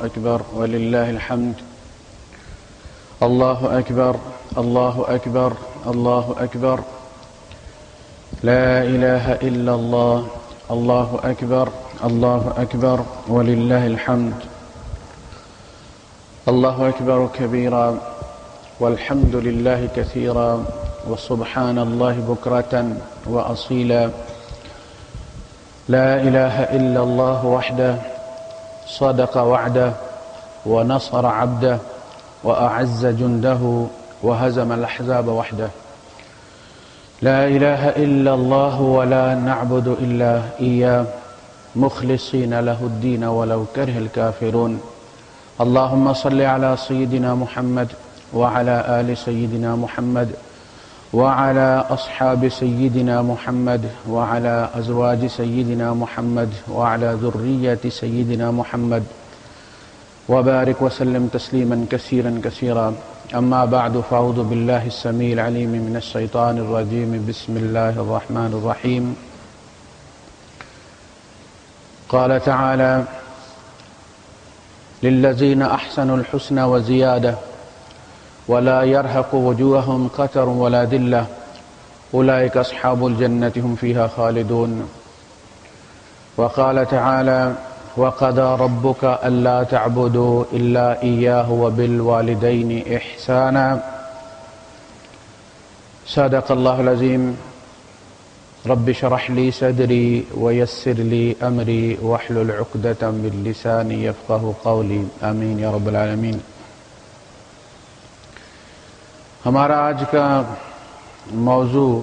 أكبر ولله الحمد. الله أكبر الله أكبر الله أكبر. لا إله إلا الله. الله أكبر الله أكبر ولله الحمد. الله أكبر كبيرا والحمد لله كثيرا وسبحان الله بكرة وأصيلا. لا إله إلا الله وحده صدق وعده ونصر عبده وأعز جنده وهزم الأحزاب وحده. لا إله إلا الله ولا نعبد إلا إياه مخلصين له الدين ولو كره الكافرون. اللهم صل على سيدنا محمد وعلى آل سيدنا محمد وعلى أصحاب سيدنا محمد وعلى أزواج سيدنا محمد وعلى ذرية سيدنا محمد وبارك وسلم تسليما كثيرا كثيرا. أما بعد فأعوذ بالله السميع العليم من الشيطان الرجيم. بسم الله الرحمن الرحيم. قال تعالى: للذين أحسنوا الحسنى وزيادة ولا يرهق وجوههم قتر ولا ذلة أولئك أصحاب الجنة هم فيها خالدون. وقال تعالى: وقضى ربك ألا تعبدوا إلا إياه وبالوالدين إحسانا. صدق الله العظيم. رب اشرح لي صدري ويسر لي أمري واحلل عقدة من لساني يفقه قولي. آمين يا رب العالمين. ہمارا آج کا موضوع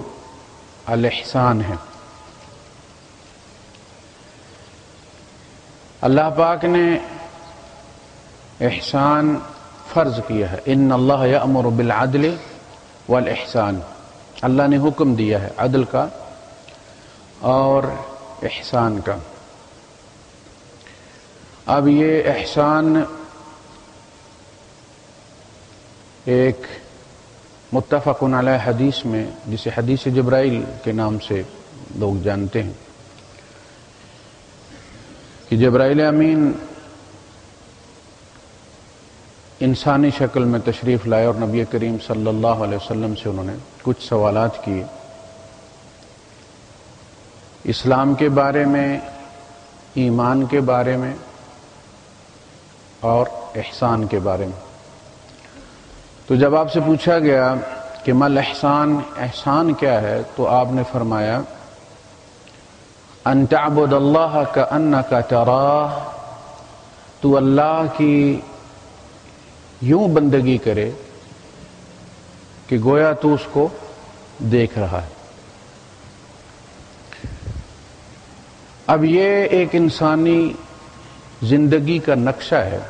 الاحسان ہے. اللہ پاک نے احسان فرض کیا ہے. ان اللہ یأمر بالعدل والاحسان. اللہ نے حکم دیا ہے عدل کا اور احسان کا. اب یہ احسان ایک متفق علیہ حدیث میں، جسے حدیث جبرائیل کے نام سے لوگ جانتے ہیں، کہ جبرائیل امین انسانی شکل میں تشریف لائے اور نبی کریم صلی اللہ علیہ وسلم سے انہوں نے کچھ سوالات کیے اسلام کے بارے میں، ایمان کے بارے میں اور احسان کے بارے میں. تو جب آپ سے پوچھا گیا کہ مل احسان، احسان کیا ہے، تو آپ نے فرمایا: ان تعبد اللہ کأنک تراہ. تو اللہ کی یوں بندگی کرے کہ گویا تو اس کو دیکھ رہا ہے. اب یہ ایک انسانی زندگی کا نقشہ ہے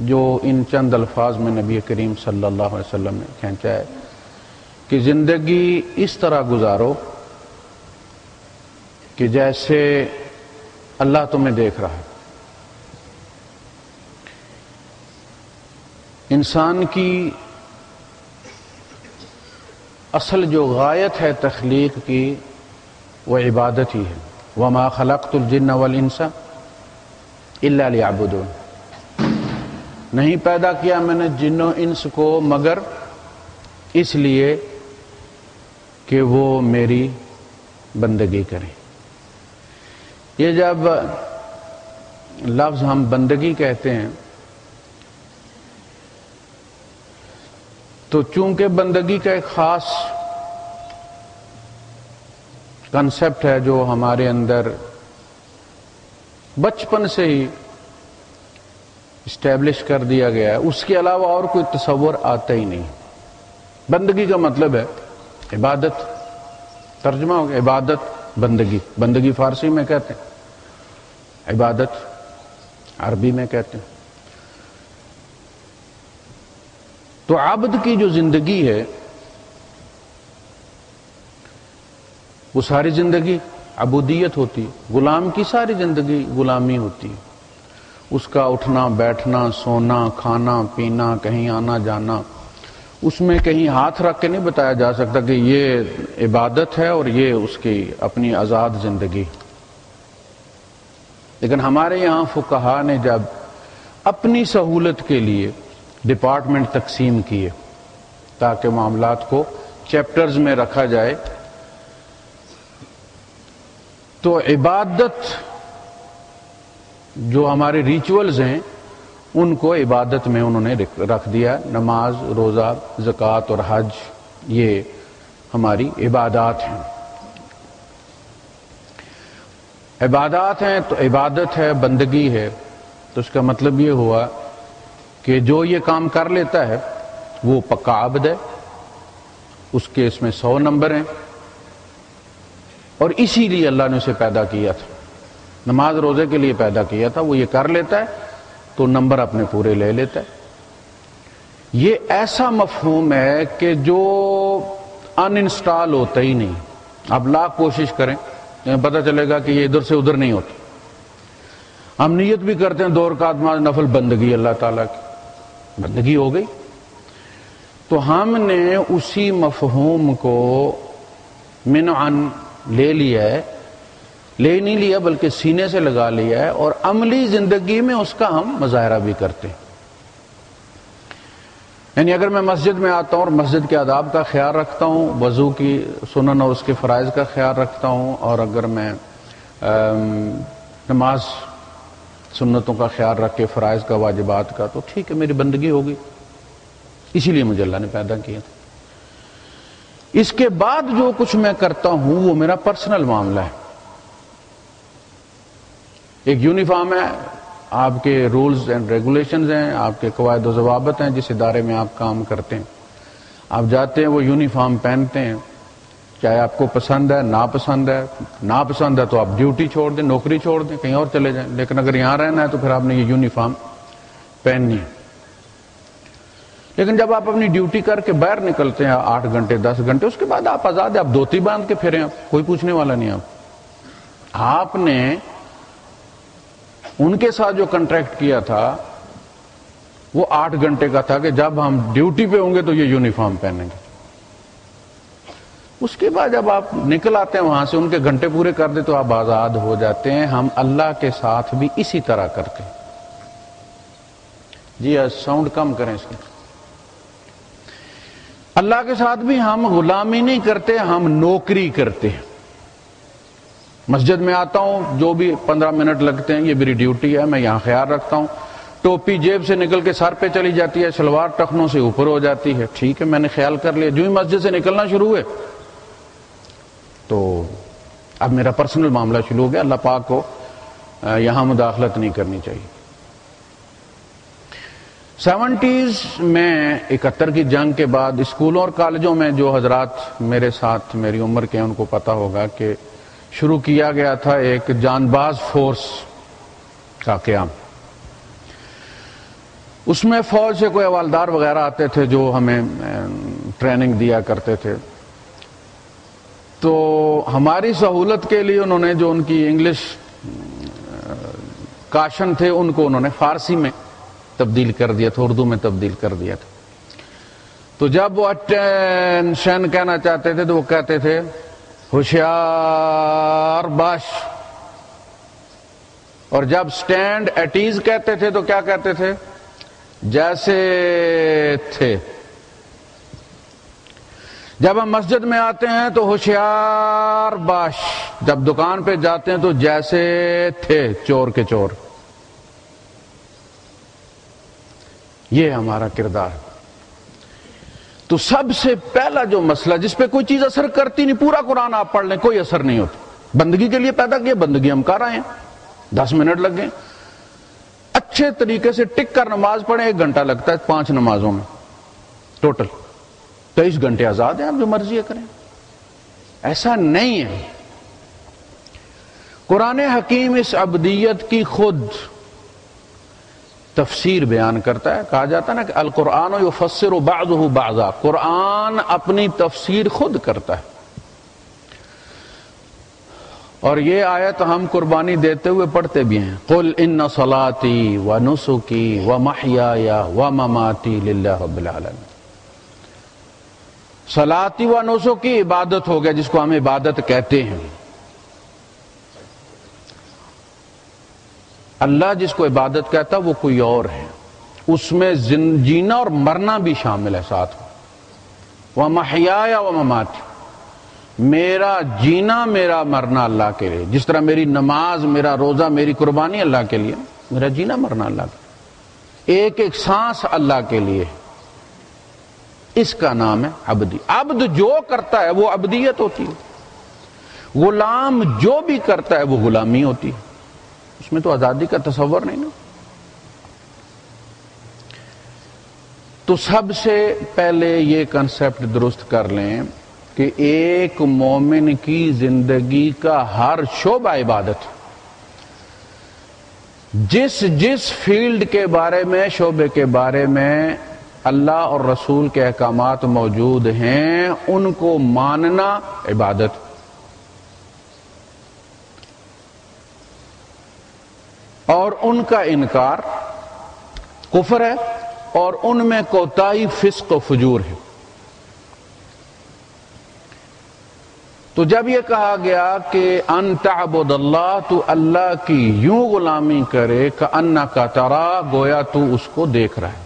جو ان چند الفاظ میں نبی کریم صلی اللہ علیہ وسلم نے کھینچا ہے کہ زندگی اس طرح گزارو کہ جیسے اللہ تمہیں دیکھ رہا ہے. انسان کی اصل جو غایت ہے تخلیق کی وہ عبادت ہی ہے. وما خلقت الجن والانس الا لیعبدون. نہیں پیدا کیا میں نے جن و انس کو مگر اس لیے کہ وہ میری بندگی کریں. یہ جب لفظ ہم بندگی کہتے ہیں تو چونکہ بندگی کا ایک خاص کنسپٹ ہے جو ہمارے اندر بچپن سے ہی اسٹیبلش کر دیا گیا ہے، اس کے علاوہ اور کوئی تصور آتا ہی نہیں. بندگی کا مطلب ہے عبادت. ترجمہ ہو گیا عبادت، بندگی. بندگی فارسی میں کہتے ہیں، عبادت عربی میں کہتے ہیں. تو عبد کی جو زندگی ہے وہ ساری زندگی عبودیت ہوتی ہے. غلام کی ساری زندگی غلامی ہوتی ہے. اس کا اٹھنا بیٹھنا، سونا، کھانا پینا، کہیں آنا جانا، اس میں کہیں ہاتھ رکھ کے نہیں بتایا جا سکتا کہ یہ عبادت ہے اور یہ اس کی اپنی آزاد زندگی. لیکن ہمارے یہاں فقہا نے جب اپنی سہولت کے لیے ڈپارٹمنٹ تقسیم کیے تاکہ معاملات کو چیپٹرز میں رکھا جائے. تو عبادت جو ہمارے ریچولز ہیں ان کو عبادت میں انہوں نے رکھ دیا. نماز، روزہ، زکوٰۃ اور حج یہ ہماری عبادات ہیں. عبادات ہیں تو عبادت ہے، بندگی ہے. تو اس کا مطلب یہ ہوا کہ جو یہ کام کر لیتا ہے وہ پکا عبد ہے، اس کے اس میں 100 نمبر ہیں، اور اسی لیے اللہ نے اسے پیدا کیا تھا. نماز روزے کے لیے پیدا کیا تھا. وہ یہ کر لیتا ہے تو نمبر اپنے پورے لے لیتا ہے. یہ ایسا مفہوم ہے کہ جو ان انسٹال ہوتا ہی نہیں. آپ لاکھ کوشش کریں پتہ چلے گا کہ یہ ادھر سے ادھر نہیں ہوتا. ہم نیت بھی کرتے ہیں 2 رکعت نماز نفل، بندگی اللہ تعالیٰ کی بندگی ہو گئی. تو ہم نے اسی مفہوم کو منعن لے لیا ہے، لے نہیں لیا بلکہ سینے سے لگا لیا ہے، اور عملی زندگی میں اس کا ہم مظاہرہ بھی کرتے ہیں. یعنی اگر میں مسجد میں آتا ہوں اور مسجد کے آداب کا خیال رکھتا ہوں، وضو کی سنن اور اس کے فرائض کا خیال رکھتا ہوں، اور اگر میں نماز سنتوں کا خیال رکھ کے فرائض کا، واجبات کا، تو ٹھیک ہے، میری بندگی ہوگی. اسی لیے مجھے اللہ نے پیدا کیا. اس کے بعد جو کچھ میں کرتا ہوں وہ میرا پرسنل معاملہ ہے. ایک یونیفارم ہے، آپ کے رولز اینڈ ریگولیشنز ہیں، آپ کے قواعد و ضوابط ہیں جس ادارے میں آپ کام کرتے ہیں. آپ جاتے ہیں، وہ یونیفارم پہنتے ہیں، چاہے آپ کو پسند ہے، ناپسند ہے. ناپسند ہے تو آپ ڈیوٹی چھوڑ دیں، نوکری چھوڑ دیں، کہیں اور چلے جائیں. لیکن اگر یہاں رہنا ہے تو پھر آپ نے یہ یونیفارم پہننی ہے. لیکن جب آپ اپنی ڈیوٹی کر کے باہر نکلتے ہیں 8 گھنٹے 10 گھنٹے، اس کے بعد آپ آزاد ہیں. آپ دھوتی باندھ کے پھریں، آپ کوئی پوچھنے والا نہیں. آپ نے ان کے ساتھ جو کنٹریکٹ کیا تھا وہ 8 گھنٹے کا تھا کہ جب ہم ڈیوٹی پہ ہوں گے تو یہ یونیفارم پہنیں گے. اس کے بعد جب آپ نکل آتے ہیں وہاں سے، ان کے گھنٹے پورے کر دیں تو آپ آزاد ہو جاتے ہیں. ہم اللہ کے ساتھ بھی اسی طرح کرتے ہیں. جی ساؤنڈ کم کریں اس کی. اللہ کے ساتھ بھی ہم غلامی نہیں کرتے، ہم نوکری کرتے ہیں. مسجد میں آتا ہوں، جو بھی 15 منٹ لگتے ہیں یہ میری ڈیوٹی ہے، میں یہاں خیال رکھتا ہوں. ٹوپی جیب سے نکل کے سر پہ چلی جاتی ہے، شلوار ٹخنوں سے اوپر ہو جاتی ہے، ٹھیک ہے، میں نے خیال کر لیا. جو ہی مسجد سے نکلنا شروع ہوئے تو اب میرا پرسنل معاملہ شروع ہو گیا. اللہ پاک کو یہاں مداخلت نہیں کرنی چاہیے. 70s میں 71 کی جنگ کے بعد اسکولوں اور کالجوں میں جو حضرات میرے ساتھ میری عمر کے ہیں ان کو پتہ ہوگا کہ شروع کیا گیا تھا ایک جان باز فورس کا قیام. اس میں فوج سے کوئی حوالدار وغیرہ آتے تھے جو ہمیں ٹریننگ دیا کرتے تھے. تو ہماری سہولت کے لیے انہوں نے جو ان کی انگلش کاشن تھے ان کو انہوں نے فارسی میں تبدیل کر دیا تھا، اردو میں تبدیل کر دیا تھا. تو جب وہ اٹینشن کہنا چاہتے تھے تو وہ کہتے تھے ہوشیار باش، اور جب سٹینڈ ایٹ ایز کہتے تھے تو کیا کہتے تھے؟ جیسے تھے. جب ہم مسجد میں آتے ہیں تو ہوشیار باش، جب دکان پہ جاتے ہیں تو جیسے تھے چور کے چور. یہ ہمارا کردار. تو سب سے پہلا جو مسئلہ جس پہ کوئی چیز اثر کرتی نہیں، پورا قرآن آپ پڑھ لیں کوئی اثر نہیں ہوتا. بندگی کے لیے پیدا کیا، بندگی ہم کر رہے ہیں، 10 منٹ لگ گئے. اچھے طریقے سے ٹک کر نماز پڑھیں 1 گھنٹہ لگتا ہے 5 نمازوں میں ٹوٹل. 23 گھنٹے آزاد ہیں، آپ جو مرضی کریں. ایسا نہیں ہے. قرآن حکیم اس عبدیت کی خود تفسیر بیان کرتا ہے. کہا جاتا ہے نا کہ القرآن یفسر بعضہ بعضا، قرآن اپنی تفسیر خود کرتا ہے. اور یہ آیت ہم قربانی دیتے ہوئے پڑھتے بھی ہیں. قل ان صلاتی ونسکی ومحیای ومماتی للہ رب العالمین. صلاتی و نسکی عبادت ہو گیا جس کو ہم عبادت کہتے ہیں. اللہ جس کو عبادت کہتا وہ کوئی اور ہے، اس میں جینا اور مرنا بھی شامل ہے ساتھ میں۔ وَمَحْيَايَ وَمَمَاتِي، میرا جینا میرا مرنا اللہ کے لیے، جس طرح میری نماز میرا روزہ میری قربانی اللہ کے لیے، میرا جینا مرنا اللہ کے لیے، ایک ایک سانس اللہ کے لیے، اس کا نام ہے عبدی۔ عبد جو کرتا ہے وہ عبدیت ہوتی ہے، غلام جو بھی کرتا ہے وہ غلامی ہوتی ہے، اس میں تو آزادی کا تصور نہیں نا۔ تو سب سے پہلے یہ کنسپٹ درست کر لیں کہ ایک مومن کی زندگی کا ہر شعبہ عبادت، جس فیلڈ کے بارے میں، شعبے کے بارے میں اللہ اور رسول کے احکامات موجود ہیں ان کو ماننا عبادت، اور ان کا انکار کفر ہے، اور ان میں کوتاہی فسق و فجور ہے۔ تو جب یہ کہا گیا کہ ان تعبد اللہ، تو اللہ کی یوں غلامی کرے کأنک ترا، گویا تو اس کو دیکھ رہا ہے۔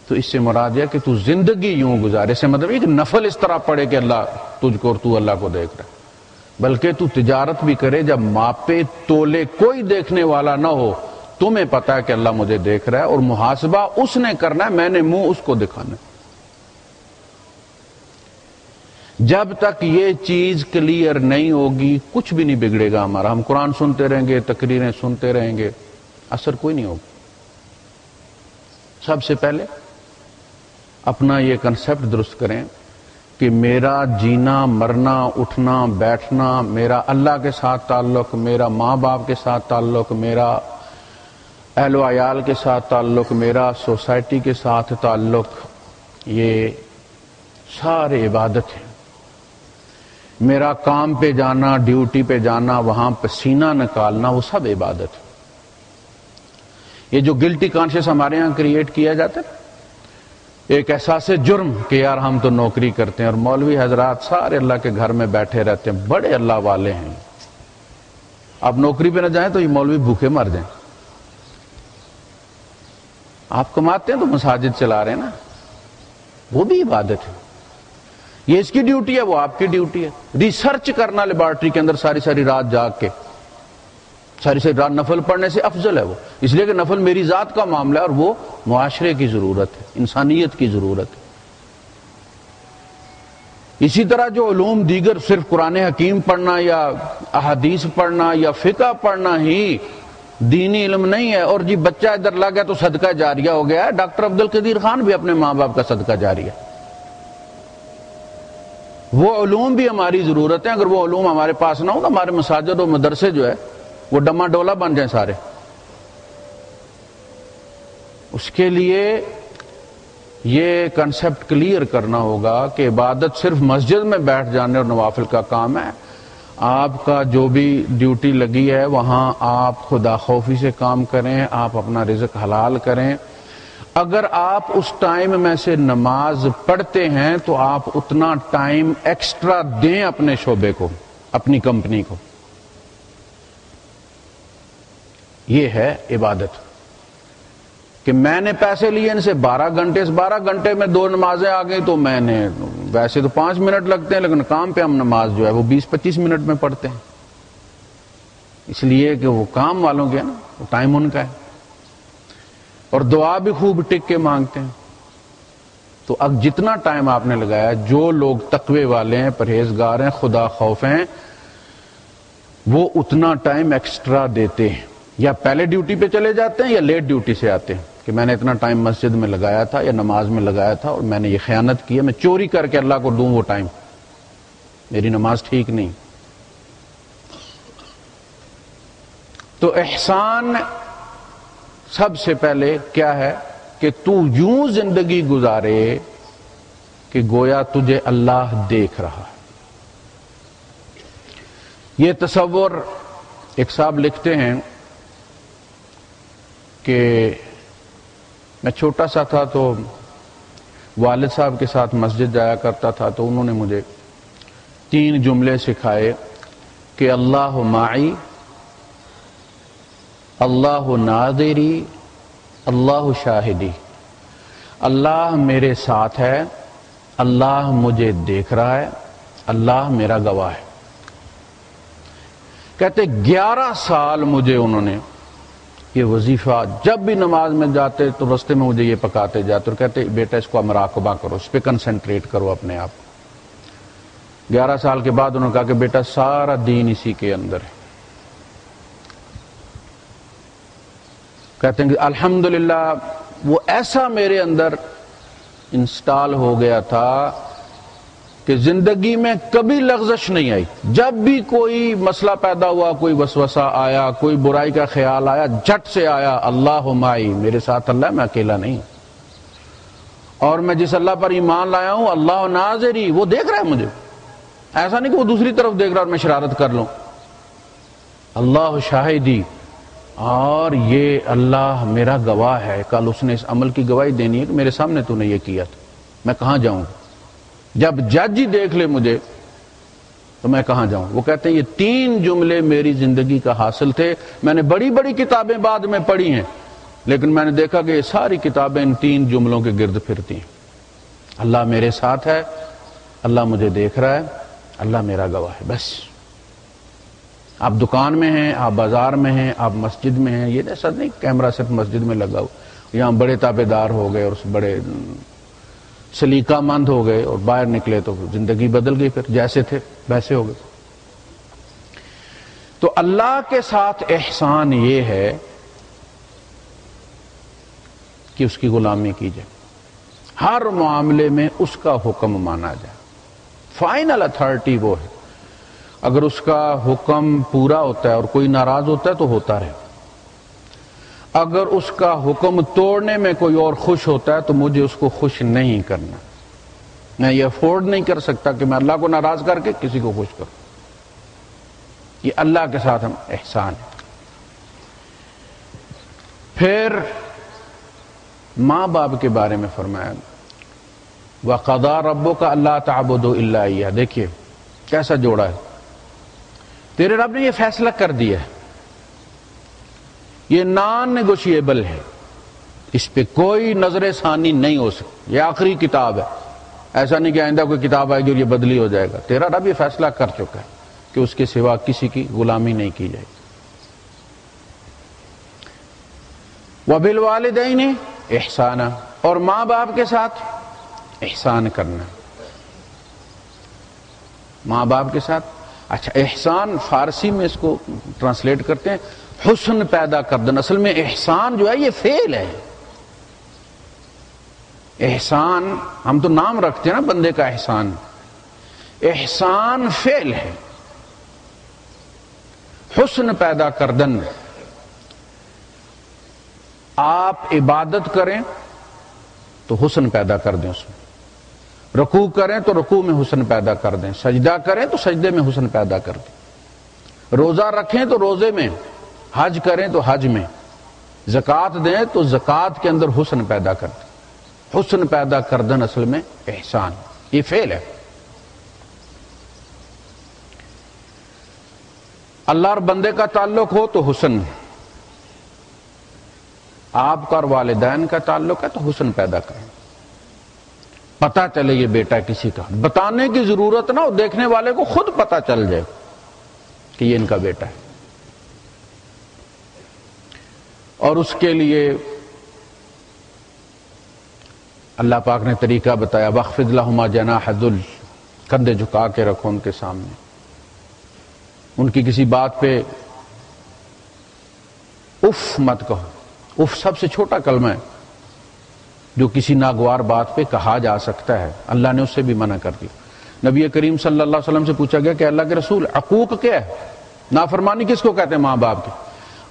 تو اس سے مراد ہے کہ تو زندگی یوں گزارے، سے مطلب یہ کہ نفل اس طرح پڑے کہ اللہ تجھ کو اور تو اللہ کو دیکھ رہا ہے، بلکہ تو تجارت بھی کرے جب ماپے تولے کوئی دیکھنے والا نہ ہو، تمہیں پتا ہے کہ اللہ مجھے دیکھ رہا ہے، اور محاسبہ اس نے کرنا ہے، میں نے منہ اس کو دکھانا ہے۔ جب تک یہ چیز کلیئر نہیں ہوگی کچھ بھی نہیں بگڑے گا ہمارا۔ ہم قرآن سنتے رہیں گے، تقریریں سنتے رہیں گے، اثر کوئی نہیں ہوگا۔ سب سے پہلے اپنا یہ کنسپٹ درست کریں کہ میرا جینا مرنا اٹھنا بیٹھنا، میرا اللہ کے ساتھ تعلق، میرا ماں باپ کے ساتھ تعلق، میرا اہل و عیال کے ساتھ تعلق، میرا سوسائٹی کے ساتھ تعلق، یہ سارے عبادت ہیں۔ میرا کام پہ جانا، ڈیوٹی پہ جانا، وہاں پسینہ نکالنا، وہ سب عبادت ہے۔ یہ جو گلٹی کانشیس ہمارے ہاں کریٹ کیا جاتا ہے، ایک احساس جرم کہ یار ہم تو نوکری کرتے ہیں، اور مولوی حضرات سارے اللہ کے گھر میں بیٹھے رہتے ہیں، بڑے اللہ والے ہیں، آپ نوکری پہ نہ جائیں تو یہ مولوی بھوکے مر جائیں۔ آپ کماتے ہیں تو مساجد چلا رہے ہیں نا، وہ بھی عبادت ہے۔ یہ اس کی ڈیوٹی ہے، وہ آپ کی ڈیوٹی ہے۔ ریسرچ کرنا لیبارٹری کے اندر ساری رات جاگ کے، ساری رات نفل پڑھنے سے افضل ہے وہ، اس لیے کہ نفل میری ذات کا معاملہ ہے، اور وہ معاشرے کی ضرورت ہے، انسانیت کی ضرورت ہے۔ اسی طرح جو علوم دیگر صرف قرآن حکیم پڑھنا یا احادیث پڑھنا یا فقہ پڑھنا ہی دینی علم نہیں ہے، اور جی بچہ ادھر لگ گیا تو صدقہ جاریہ ہو گیا ہے۔ ڈاکٹر عبدالقدیر خان بھی اپنے ماں باپ کا صدقہ جاریہ ہے۔ وہ علوم بھی ہماری ضرورت ہے، اگر وہ علوم ہمارے پاس نہ ہو تو ہمارے مساجد و مدرسے جو ہے وہ ڈما ڈولا بن جائیں سارے۔ اس کے لیے یہ کنسپٹ کلیئر کرنا ہوگا کہ عبادت صرف مسجد میں بیٹھ جانے اور نوافل کا کام ہے۔ آپ کا جو بھی ڈیوٹی لگی ہے وہاں آپ خدا خوفی سے کام کریں، آپ اپنا رزق حلال کریں۔ اگر آپ اس ٹائم میں سے نماز پڑھتے ہیں تو آپ اتنا ٹائم ایکسٹرا دیں اپنے شعبے کو، اپنی کمپنی کو۔ یہ ہے عبادت کہ میں نے پیسے لیے ان سے 12 گھنٹے، اس 12 گھنٹے میں 2 نمازیں آ گئی تو میں نے، ویسے تو 5 منٹ لگتے ہیں لیکن کام پہ ہم نماز جو ہے وہ 20-25 منٹ میں پڑھتے ہیں، اس لیے کہ وہ کام والوں کے ہے نا، وہ ٹائم ان کا ہے، اور دعا بھی خوب ٹک کے مانگتے ہیں۔ تو اب جتنا ٹائم آپ نے لگایا، جو لوگ تقوی والے ہیں، پرہیزگار ہیں، خدا خوف ہیں، وہ اتنا ٹائم ایکسٹرا دیتے ہیں، یا پہلے ڈیوٹی پہ چلے جاتے ہیں یا لیٹ ڈیوٹی سے آتے ہیں کہ میں نے اتنا ٹائم مسجد میں لگایا تھا یا نماز میں لگایا تھا اور میں نے یہ خیانت کی ہے، میں چوری کر کے اللہ کو دوں وہ ٹائم، میری نماز ٹھیک نہیں۔ تو احسان سب سے پہلے کیا ہے کہ تو یوں زندگی گزارے کہ گویا تجھے اللہ دیکھ رہا ہے۔ یہ تصور، ایک صاحب لکھتے ہیں کہ میں چھوٹا سا تھا تو والد صاحب کے ساتھ مسجد جایا کرتا تھا، تو انہوں نے مجھے 3 جملے سکھائے کہ اللہ معی، اللہ ناظری، اللہ شاہدی، اللہ میرے ساتھ ہے، اللہ مجھے دیکھ رہا ہے، اللہ میرا گواہ ہے۔ کہتے 11 سال مجھے انہوں نے یہ وظیفہ، جب بھی نماز میں جاتے تو رستے میں مجھے یہ پکاتے جاتے اور کہتے بیٹا اس کو مراقبہ کرو، اس پہ کنسنٹریٹ کرو اپنے آپ۔ 11 سال کے بعد انہوں نے کہا کہ بیٹا سارا دین اسی کے اندر ہے۔ کہتے ہیں کہ الحمدللہ وہ ایسا میرے اندر انسٹال ہو گیا تھا کہ زندگی میں کبھی لغزش نہیں آئی۔ جب بھی کوئی مسئلہ پیدا ہوا، کوئی وسوسہ آیا، کوئی برائی کا خیال آیا، جھٹ سے آیا اللہ معی، میرے ساتھ اللہ، میں اکیلا نہیں۔ اور میں جس اللہ پر ایمان لایا ہوں اللہ ناظری، وہ دیکھ رہا ہے مجھے، ایسا نہیں کہ وہ دوسری طرف دیکھ رہا اور میں شرارت کر لوں۔ اللہ شاہدی، اور یہ اللہ میرا گواہ ہے، کل اس نے اس عمل کی گواہی دینی ہے کہ میرے سامنے تو نے یہ کیا تھا، میں کہاں جاؤں؟ جب جج ہی دیکھ لے مجھے تو میں کہاں جاؤں؟ وہ کہتے ہیں یہ 3 جملے میری زندگی کا حاصل تھے۔ میں نے بڑی بڑی کتابیں بعد میں پڑھی ہیں، لیکن میں نے دیکھا کہ یہ ساری کتابیں ان 3 جملوں کے گرد پھرتی ہیں۔ اللہ میرے ساتھ ہے، اللہ مجھے دیکھ رہا ہے، اللہ میرا گواہ ہے۔ بس آپ دکان میں ہیں، آپ بازار میں ہیں، آپ مسجد میں ہیں، یہ ایسا نہیں کیمرہ صرف مسجد میں لگا ہو، یہاں بڑے تابع دار ہو گئے اور بڑے سلیقہ مند ہو گئے اور باہر نکلے تو زندگی بدل گئی، پھر جیسے تھے ویسے ہو گئے۔ تو اللہ کے ساتھ احسان یہ ہے کہ اس کی غلامی کی جائے، ہر معاملے میں اس کا حکم مانا جائے، فائنل اتھارٹی وہ ہے۔ اگر اس کا حکم پورا ہوتا ہے اور کوئی ناراض ہوتا ہے تو ہوتا رہے، اگر اس کا حکم توڑنے میں کوئی اور خوش ہوتا ہے تو مجھے اس کو خوش نہیں کرنا۔ میں یہ افورڈ نہیں کر سکتا کہ میں اللہ کو ناراض کر کے کسی کو خوش کروں۔ یہ اللہ کے ساتھ ہم احسان ہے۔ پھر ماں باپ کے بارے میں فرمایا وَقَضَىٰ رَبُّكَ أَلَّا تَعْبُدُوا إِلَّا إِيَّاهُ۔ دیکھیے کیسا جوڑا ہے، تیرے رب نے یہ فیصلہ کر دیا ہے، یہ نان نیگوشیبل ہے، اس پہ کوئی نظر ثانی نہیں ہو سکتی، یہ آخری کتاب ہے، ایسا نہیں کہ آئندہ کوئی کتاب آئے گی اور یہ بدلی ہو جائے گا۔ تیرا رب یہ فیصلہ کر چکا ہے کہ اس کے سوا کسی کی غلامی نہیں کی جائے گی۔ وَبِالْوَالِدَيْنِ احسانا، اور ماں باپ کے ساتھ احسان کرنا، ماں باپ کے ساتھ۔ اچھا احسان فارسی میں اس کو ٹرانسلیٹ کرتے ہیں حسن پیدا کر دینا، اصل میں احسان جو ہے یہ فعل ہے۔ احسان ہم تو نام رکھتے ہیں نا بندے کا احسان، احسان فعل ہے، حسن پیدا کردن۔ آپ عبادت کریں تو حسن پیدا کر دیں، اس میں رکوع کریں تو رکوع میں حسن پیدا کر دیں، سجدہ کریں تو سجدے میں حسن پیدا کر دیں، روزہ رکھیں تو روزے میں، حج کریں تو حج میں، زکوٰۃ دیں تو زکوٰۃ کے اندر حسن پیدا کر دیں۔ حسن پیدا کردن اصل میں احسان، یہ فعل ہے۔ اللہ اور بندے کا تعلق ہو تو حسن، آپ کا اور والدین کا تعلق ہے تو حسن پیدا کریں، پتہ چلے یہ بیٹا کسی کا، بتانے کی ضرورت نہ ہو، دیکھنے والے کو خود پتہ چل جائے کہ یہ ان کا بیٹا ہے۔ اور اس کے لیے اللہ پاک نے طریقہ بتایا وَاخْفِضْ لَهُمَا جَنَاحَ الذُّلِّ، کندھے جھکا کے رکھو ان کے سامنے، ان کی کسی بات پہ اف مت کہو۔ اف سب سے چھوٹا کلمہ ہے جو کسی ناگوار بات پہ کہا جا سکتا ہے، اللہ نے اس سے بھی منع کر دیا۔ نبی کریم صلی اللہ علیہ وسلم سے پوچھا گیا کہ اللہ کے رسول عقوق کیا ہے، نافرمانی کس کو کہتے ہیں ماں باپ کی؟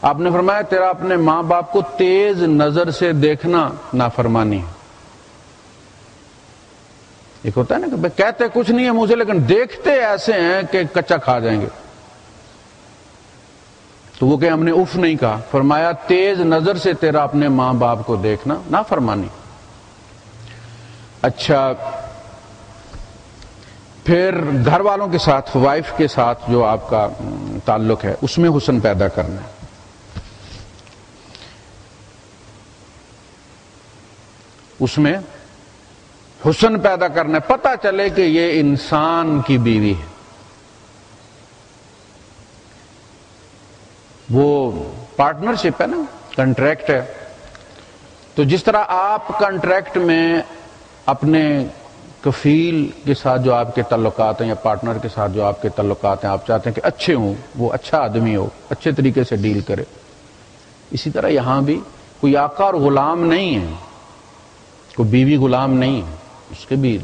آپ نے فرمایا تیرا اپنے ماں باپ کو تیز نظر سے دیکھنا نافرمانی ہے۔ ایک ہوتا ہے نا کہ کہتے کچھ نہیں ہے منہ سے لیکن دیکھتے ایسے ہیں کہ کچا کھا جائیں گے، تو وہ کہ ہم نے اف نہیں کہا، فرمایا تیز نظر سے تیرا اپنے ماں باپ کو دیکھنا نافرمانی۔ اچھا پھر گھر والوں کے ساتھ، وائف کے ساتھ جو آپ کا تعلق ہے اس میں حسن پیدا کرنا ہے. اس میں حسن پیدا کرنا ہے، پتہ چلے کہ یہ انسان کی بیوی ہے. وہ پارٹنرشپ ہے نا، کنٹریکٹ ہے. تو جس طرح آپ کنٹریکٹ میں اپنے کفیل کے ساتھ جو آپ کے تعلقات ہیں یا پارٹنر کے ساتھ جو آپ کے تعلقات ہیں آپ چاہتے ہیں کہ اچھے ہوں، وہ اچھا آدمی ہو، اچھے طریقے سے ڈیل کرے، اسی طرح یہاں بھی کوئی آقا اور غلام نہیں ہے، کوئی بیوی غلام نہیں ہے، اس کے بھی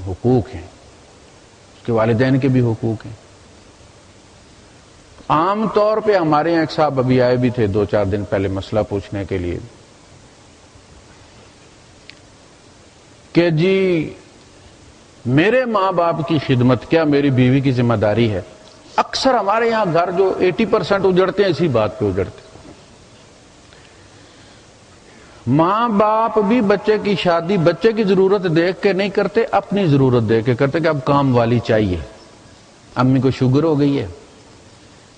حقوق ہیں، اس کے والدین کے بھی حقوق ہیں. عام طور پہ ہمارے یہاں ایک صاحب ابھی آئے بھی تھے 2-4 دن پہلے مسئلہ پوچھنے کے لیے کہ جی میرے ماں باپ کی خدمت کیا میری بیوی کی ذمہ داری ہے. اکثر ہمارے یہاں گھر جو 80% اجڑتے ہیں اسی بات پہ اجڑتے. ماں باپ بھی بچے کی شادی بچے کی ضرورت دیکھ کے نہیں کرتے، اپنی ضرورت دیکھ کے کرتے کہ اب کام والی چاہیے. امی کو شوگر ہو گئی ہے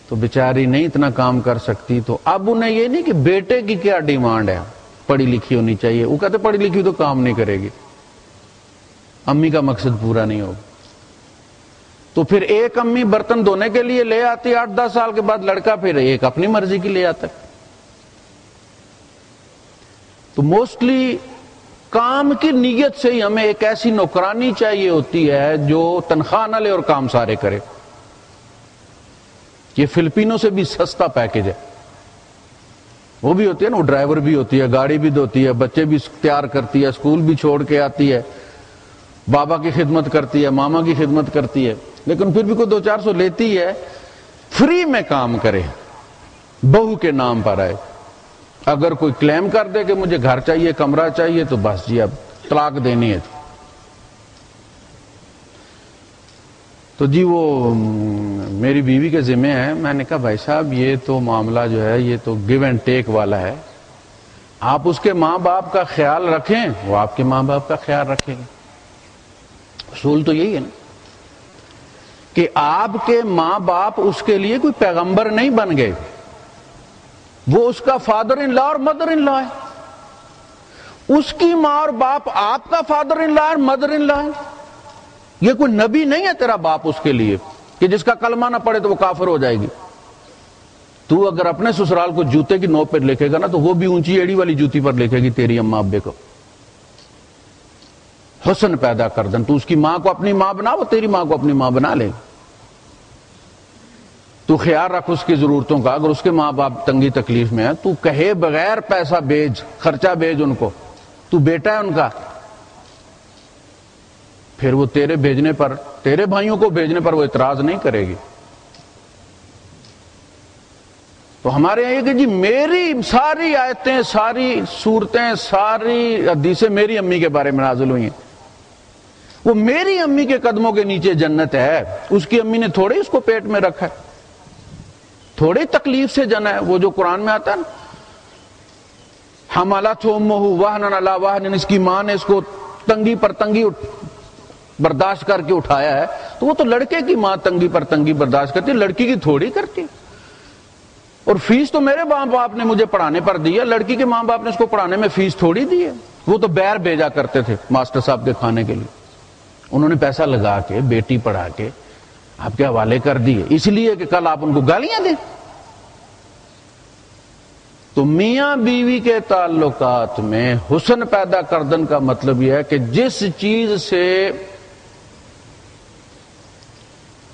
تو بیچاری نہیں اتنا کام کر سکتی، تو اب انہیں یہ نہیں کہ بیٹے کی کیا ڈیمانڈ ہے، پڑھی لکھی ہونی چاہیے. وہ کہتے پڑھی لکھی تو کام نہیں کرے گی، امی کا مقصد پورا نہیں ہوگا. تو پھر ایک امی برتن دھونے کے لیے لے آتی 8-10 سال کے بعد، لڑکا پھر ایک اپنی مرضی کی لے آتا. تو موسٹلی کام کی نیت سے ہی ہمیں ایک ایسی نوکرانی چاہیے ہوتی ہے جو تنخواہ نہ لے اور کام سارے کرے. یہ فلپینوں سے بھی سستا پیکج ہے. وہ بھی ہوتی ہے نا، وہ ڈرائیور بھی ہوتی ہے، گاڑی بھی دھوتی ہے، بچے بھی تیار کرتی ہے، اسکول بھی چھوڑ کے آتی ہے، بابا کی خدمت کرتی ہے، ماما کی خدمت کرتی ہے، لیکن پھر بھی کوئی 200-400 لیتی ہے. فری میں کام کرے، بہو کے نام پر آئے. اگر کوئی کلیم کر دے کہ مجھے گھر چاہیے، کمرہ چاہیے، تو بس جی اب طلاق دینی ہے. تو جی وہ میری بیوی کے ذمہ ہے. میں نے کہا بھائی صاحب یہ تو معاملہ جو ہے یہ تو گیو اینڈ ٹیک والا ہے. آپ اس کے ماں باپ کا خیال رکھیں، وہ آپ کے ماں باپ کا خیال رکھیں گے. اصول تو یہی ہے نا کہ آپ کے ماں باپ اس کے لیے کوئی پیغمبر نہیں بن گئے، وہ اس کا فادر ان لا اور مدر ان لا ہے. اس کی ماں اور باپ آپ کا فادر ان لا اور مدر ان لا ہے. یہ کوئی نبی نہیں ہے تیرا باپ اس کے لیے کہ جس کا کلمہ نہ پڑے تو وہ کافر ہو جائے گی. تو اگر اپنے سسرال کو جوتے کی نوک پہ لکھے گا نا تو وہ بھی اونچی ایڑی والی جوتی پر لکھے گی تیری اماں ابے کو. حسن پیدا کر دیں. تو اس کی ماں کو اپنی ماں بنا، وہ تیری ماں کو اپنی ماں بنا لے. تو خیال رکھ اس کی ضرورتوں کا. اگر اس کے ماں باپ تنگی تکلیف میں ہیں تو کہے بغیر پیسہ بھیج، خرچہ بھیج ان کو، تو بیٹا ہے ان کا. پھر وہ تیرے بھیجنے پر، تیرے بھائیوں کو بھیجنے پر وہ اعتراض نہیں کرے گی. تو ہمارے یہاں یہ کہ جی میری ساری آیتیں، ساری صورتیں، ساری حدیثیں میری امی کے بارے میں نازل ہوئی ہیں. وہ میری امی کے قدموں کے نیچے جنت ہے. اس کی امی نے تھوڑے اس کو پیٹ میں رکھا ہے، تھوڑے تکلیف سے جنا ہے. وہ جو قرآن میں آتا ہے نا، حملتہ امہ وہنا علی وہن، اس کی ماں نے اس کو تنگی پر تنگی برداشت کر کے اٹھایا ہے. تو وہ تو لڑکے کی ماں تنگی پر تنگی برداشت کرتی ہے، لڑکی کی تھوڑی کرتی. اور فیس تو میرے ماں باپ نے مجھے پڑھانے پر دی ہے، لڑکی کے ماں باپ نے اس کو پڑھانے میں فیس تھوڑی دی ہے. وہ تو بیر بھیجا کرتے تھے ماسٹر صاحب کے کھانے کے لیے. انہوں نے پیسہ لگا کے بیٹی پڑھا کے آپ کے حوالے کر دیے، اس لیے کہ کل آپ ان کو گالیاں دیں. تو میاں بیوی کے تعلقات میں حسن پیدا کردن کا مطلب یہ ہے کہ جس چیز سے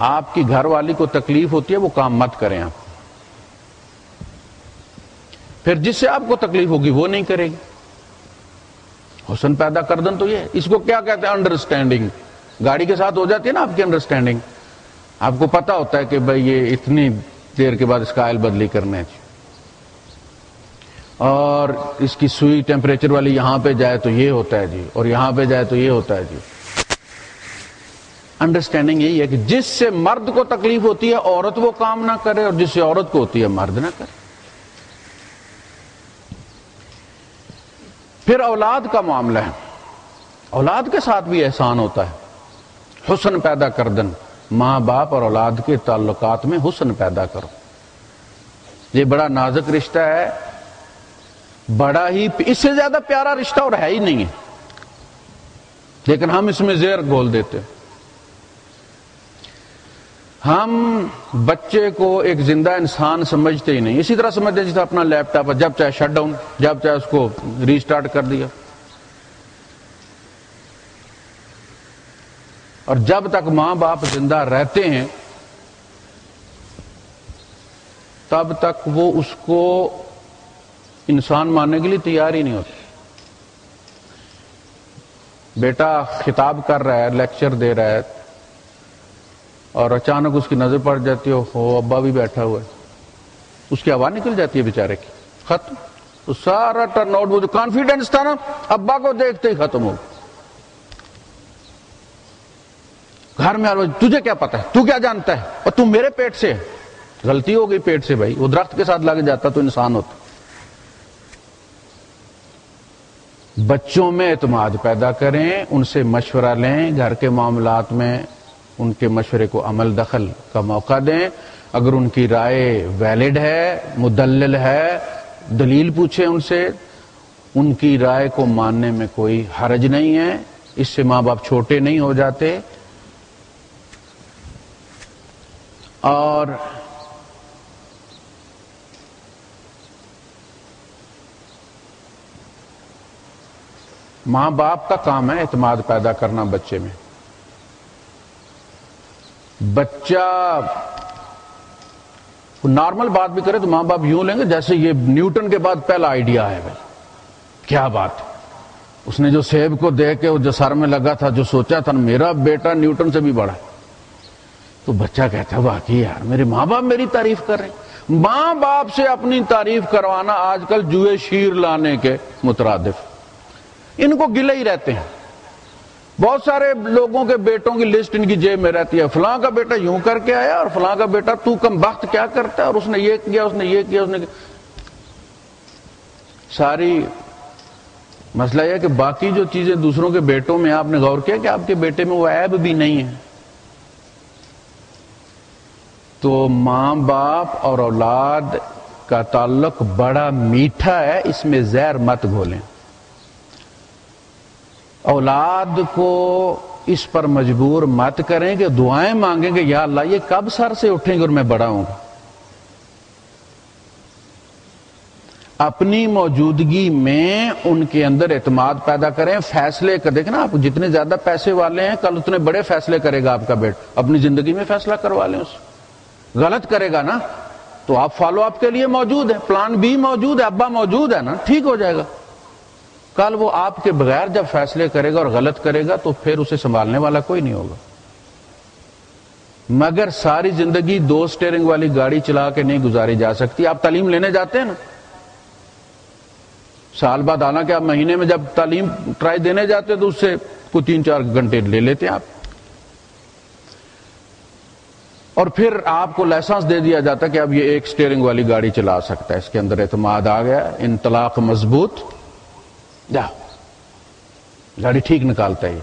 آپ کی گھر والی کو تکلیف ہوتی ہے وہ کام مت کریں آپ. پھر جس سے آپ کو تکلیف ہوگی وہ نہیں کرے گی. حسن پیدا کردن تو یہ ہے. اس کو کیا کہتے ہیں؟ انڈرسٹینڈنگ. گاڑی کے ساتھ ہو جاتی ہے نا آپ کی انڈرسٹینڈنگ. آپ کو پتا ہوتا ہے کہ بھائی یہ اتنی دیر کے بعد اس کا آئل بدلی کرنا ہے اور اس کی سوئی ٹیمپریچر والی یہاں پہ جائے تو یہ ہوتا ہے جی، اور یہاں پہ جائے تو یہ ہوتا ہے جی. انڈرسٹینڈنگ یہی ہے کہ جس سے مرد کو تکلیف ہوتی ہے عورت وہ کام نہ کرے، اور جس سے عورت کو ہوتی ہے مرد نہ کرے. پھر اولاد کا معاملہ ہے. اولاد کے ساتھ بھی احسان ہوتا ہے. حسن پیدا کردن، ماں باپ اور اولاد کے تعلقات میں حسن پیدا کرو. یہ بڑا نازک رشتہ ہے، بڑا ہی، اس سے زیادہ پیارا رشتہ اور ہے ہی نہیں ہے، لیکن ہم اس میں زہر گھول دیتے ہیں. ہم بچے کو ایک زندہ انسان سمجھتے ہی نہیں، اسی طرح سمجھتے ہیں جیسے اپنا لیپ ٹاپ ہے، جب چاہے شٹ ڈاؤن، جب چاہے اس کو ریسٹارٹ کر دیا. اور جب تک ماں باپ زندہ رہتے ہیں تب تک وہ اس کو انسان ماننے کے لیے تیار ہی نہیں ہوتے. بیٹا خطاب کر رہا ہے، لیکچر دے رہا ہے، اور اچانک اس کی نظر پڑ جاتی ہو ابا بھی بیٹھا ہوا ہے، اس کی آواز نکل جاتی ہے بیچارے کی، ختم. تو سارا ٹرن آؤٹ، وہ جو کانفیڈنس تھا نا ابا کو دیکھتے ہی ختم ہو. گھر میں تجھے کیا پتا ہے، تو کیا جانتا ہے، اور تم میرے پیٹ سے ہے. غلطی ہو گئی پیٹ سے بھائی، وہ درخت کے ساتھ لگ جاتا تو انسان ہوتا. بچوں میں اعتماد پیدا کریں، ان سے مشورہ لیں، گھر کے معاملات میں ان کے مشورے کو عمل دخل کا موقع دیں. اگر ان کی رائے ویلڈ ہے، مدلل ہے، دلیل پوچھیں ان سے، ان کی رائے کو ماننے میں کوئی حرج نہیں ہے. اس سے ماں باپ چھوٹے نہیں ہو جاتے. اور ماں باپ کا کام ہے اعتماد پیدا کرنا بچے میں. بچہ نارمل بات بھی کرے تو ماں باپ یوں لیں گے جیسے یہ نیوٹن کے بعد پہلا آئیڈیا ہے. بھائی کیا بات ہے، اس نے جو سیب کو دیکھ کے جو سر میں لگا تھا، جو سوچا تھا میرا بیٹا نیوٹن سے بھی بڑا ہے، تو بچہ کہتا ہے واقعی یار میرے ماں باپ میری تعریف کر رہے ہیں. ماں باپ سے اپنی تعریف کروانا آج کل جوئے شیر لانے کے مترادف. ان کو گلے ہی رہتے ہیں. بہت سارے لوگوں کے بیٹوں کی لسٹ ان کی جیب میں رہتی ہے، فلاں کا بیٹا یوں کر کے آیا، اور فلاں کا بیٹا تو کم بخت کیا کرتا ہے، اور اس نے یہ کیا، اس نے یہ کیا، اس نے ساری. مسئلہ یہ ہے کہ باقی جو چیزیں دوسروں کے بیٹوں میں، آپ نے غور کیا کہ آپ کے بیٹے میں وہ عیب بھی نہیں ہے. تو ماں باپ اور اولاد کا تعلق بڑا میٹھا ہے، اس میں زہر مت گھولیں. اولاد کو اس پر مجبور مت کریں کہ دعائیں مانگیں کہ یا اللہ یہ کب سر سے اٹھیں گے اور میں بڑا ہوں گا. اپنی موجودگی میں ان کے اندر اعتماد پیدا کریں. فیصلے کر دیکھنا، آپ جتنے زیادہ پیسے والے ہیں کل اتنے بڑے فیصلے کرے گا آپ کا بیٹا. اپنی زندگی میں فیصلہ کروا لیں اس. غلط کرے گا نا تو آپ فالو اپ کے لیے موجود ہے، پلان بی موجود ہے، ابا موجود ہے نا، ٹھیک ہو جائے گا. کل وہ آپ کے بغیر جب فیصلے کرے گا اور غلط کرے گا تو پھر اسے سنبھالنے والا کوئی نہیں ہوگا. مگر ساری زندگی دو سٹیئرنگ والی گاڑی چلا کے نہیں گزاری جا سکتی. آپ تعلیم لینے جاتے ہیں نا، سال بعد، حالانکہ آپ مہینے میں جب تعلیم ٹرائی دینے جاتے تو اس سے کوئی 3-4 گھنٹے لے لیتے ہیں آپ، اور پھر آپ کو لائسنس دے دیا جاتا کہ اب یہ ایک سٹیئرنگ والی گاڑی چلا سکتا ہے، اس کے اندر اعتماد آ گیا، انطلاق مضبوط، جا گاڑی ٹھیک نکالتا ہے.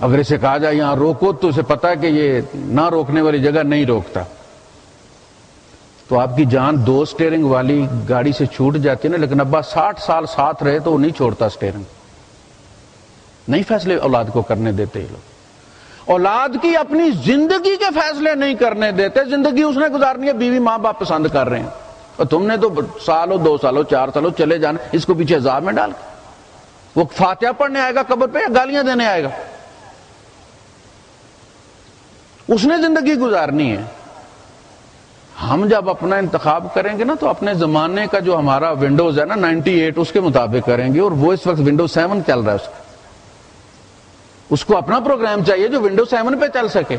اگر اسے کہا جائے یہاں روکو تو اسے پتا ہے کہ یہ نہ روکنے والی جگہ نہیں روکتا. تو آپ کی جان دو سٹیئرنگ والی گاڑی سے چھوٹ جاتی ہے نا. لیکن ابا 60 سال ساتھ رہے تو وہ نہیں چھوڑتا سٹیئرنگ. نہیں فیصلے اولاد کو کرنے دیتے یہ لوگ. اولاد کی اپنی زندگی کے فیصلے نہیں کرنے دیتے. زندگی اس نے گزارنی ہے، بیوی ماں باپ پسند کر رہے ہیں، اور تم نے تو سالوں 2 سالوں 4 سالوں چلے جانا، اس کو پیچھے عذاب میں ڈال کے. وہ فاتحہ پڑھنے آئے گا قبر پہ یا گالیاں دینے آئے گا؟ اس نے زندگی گزارنی ہے. ہم جب اپنا انتخاب کریں گے نا تو اپنے زمانے کا جو ہمارا ونڈوز ہے نا 98 اس کے مطابق کریں گے، اور وہ اس وقت ونڈوز 7 چل رہا ہے. اس کو اپنا پروگرام چاہیے جو ونڈوز 7 پہ چل سکے.